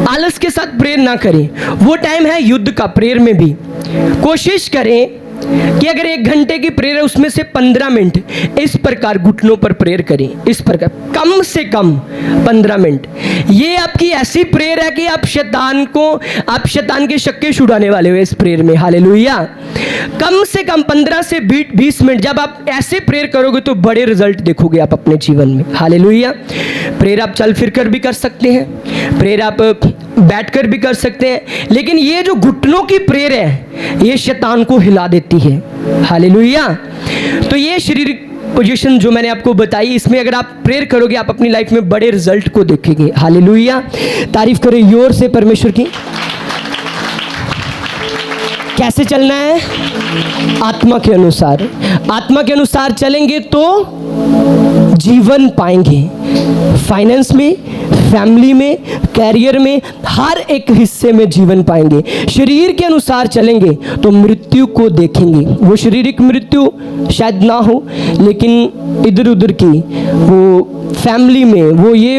आलस के साथ प्रेयर ना करें। वो टाइम है युद्ध का। प्रेयर में भी कोशिश करें कि अगर 1 घंटे की प्रेयर है उसमें से 15 मिनट इस प्रकार घुटनों पर प्रेयर करें, इस प्रकार कम से कम 15 मिनट। ये आपकी ऐसी प्रेयर है कि आप शैतान के शक्के छुड़ाने वाले हो इस प्रेयर में। हालेलुया। कम से कम 15 से 20 मिनट जब आप ऐसे प्रेयर करोगे तो बड़े रिजल्ट देखोगे आप अपने जीवन में। हालेलुया। प्रेयर आप चल फिर कर भी कर सकते हैं, प्रेयर आप बैठ कर भी कर सकते हैं, लेकिन ये जो घुटनों की प्रेयर है ये शैतान को हिला देती है। हालेलुया। तो ये शारीरिक पोजीशन जो मैंने आपको बताई, इसमें अगर आप प्रेयर करोगे आप अपनी लाइफ में बड़े रिजल्ट को देखेंगे। हालेलुया। तारीफ करें योर से परमेश्वर की। कैसे चलना है? आत्मा के अनुसार। आत्मा के अनुसार चलेंगे तो जीवन पाएंगे, फाइनेंस में, फैमिली में, कैरियर में, हर एक हिस्से में जीवन पाएंगे। शरीर के अनुसार चलेंगे तो मृत्यु को देखेंगे। वो शारीरिक मृत्यु शायद ना हो, लेकिन इधर उधर की वो फैमिली में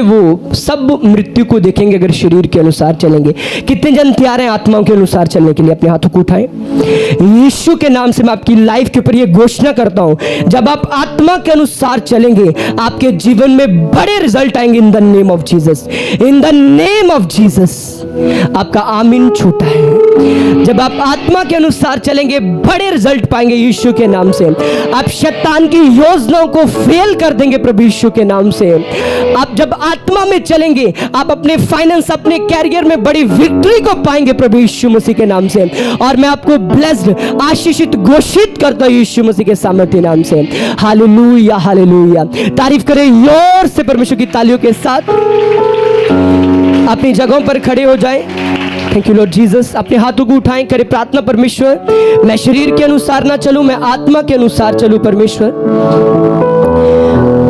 वो सब मृत्यु को देखेंगे अगर शरीर के अनुसार चलेंगे। कितने जन तैयार हैं आत्माओं के अनुसार चलने के लिए? अपने हाथों को उठाएं। यीशु के नाम से मैं आपकी लाइफ के ऊपर ये घोषणा करता हूं, जब आप आत्मा के अनुसार चलेंगे आपके जीवन में बड़े रिजल्ट आएंगे। In the name of Jesus, in the name of Jesus. आपका आमीन छोटा है। जब आप आत्मा के अनुसार चलेंगे बड़े रिजल्ट पाएंगे यीशु के नाम से। आप शैतान की योजनाओं को फेल कर देंगे प्रभु यीशु के नाम से। आप जब आत्मा में चलेंगे आप अपने फाइनेंस, अपने कैरियर में बड़ी विक्ट्री को पाएंगे प्रभु यीशु मसीह के नाम से। और मैं आपको ब्लेस्ड, आशीषित घोषित करता हूं यीशु मसीह के सामर्थ्य नाम से। Hallelujah, hallelujah. तारीफ करें योर से परमेश्वर की तालियों के साथ। अपनी जगहों पर खड़े हो जाएं। Thank you Lord Jesus. अपने हाथों को उठाएं, करें प्रार्थना। परमेश्वर, मैं शरीर के अनुसार ना चलूं, मैं आत्मा के अनुसार चलूं। परमेश्वर,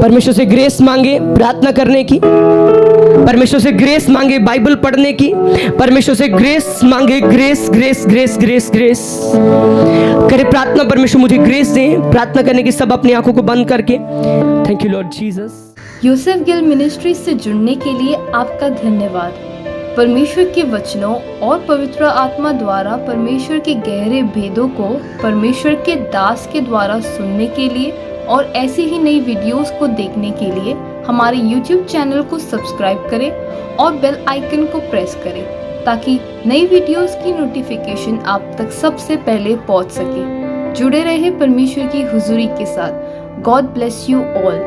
परमेश्वर से ग्रेस मांगे प्रार्थना करने की, परमेश्वर से ग्रेस मांगे बाइबल पढ़ने की, परमेश्वर से ग्रेस मांगे, grace grace grace grace grace करें प्रार्थना। परमेश्वर मुझे ग्रेस दें प्रार्थना करने की। सब अपनी आंखों को बंद करके। Thank you Lord Jesus. Yusuf Gill ministry से जुड़ने के लिए आपका धन्यवाद। परमेश्वर के वचनों और पवित्र आत्मा द्वारा परमेश्वर के गहरे भेदों को परमेश्वर के दास के द्वारा सुनने के लिए और ऐसी ही नई वीडियोस को देखने के लिए हमारे YouTube चैनल को सब्सक्राइब करें और बेल आइकन को प्रेस करें ताकि नई वीडियोस की नोटिफिकेशन आप तक सबसे पहले पहुंच सके। जुड़े रहे परमेश्वर की हुजूरी के साथ। God bless you all.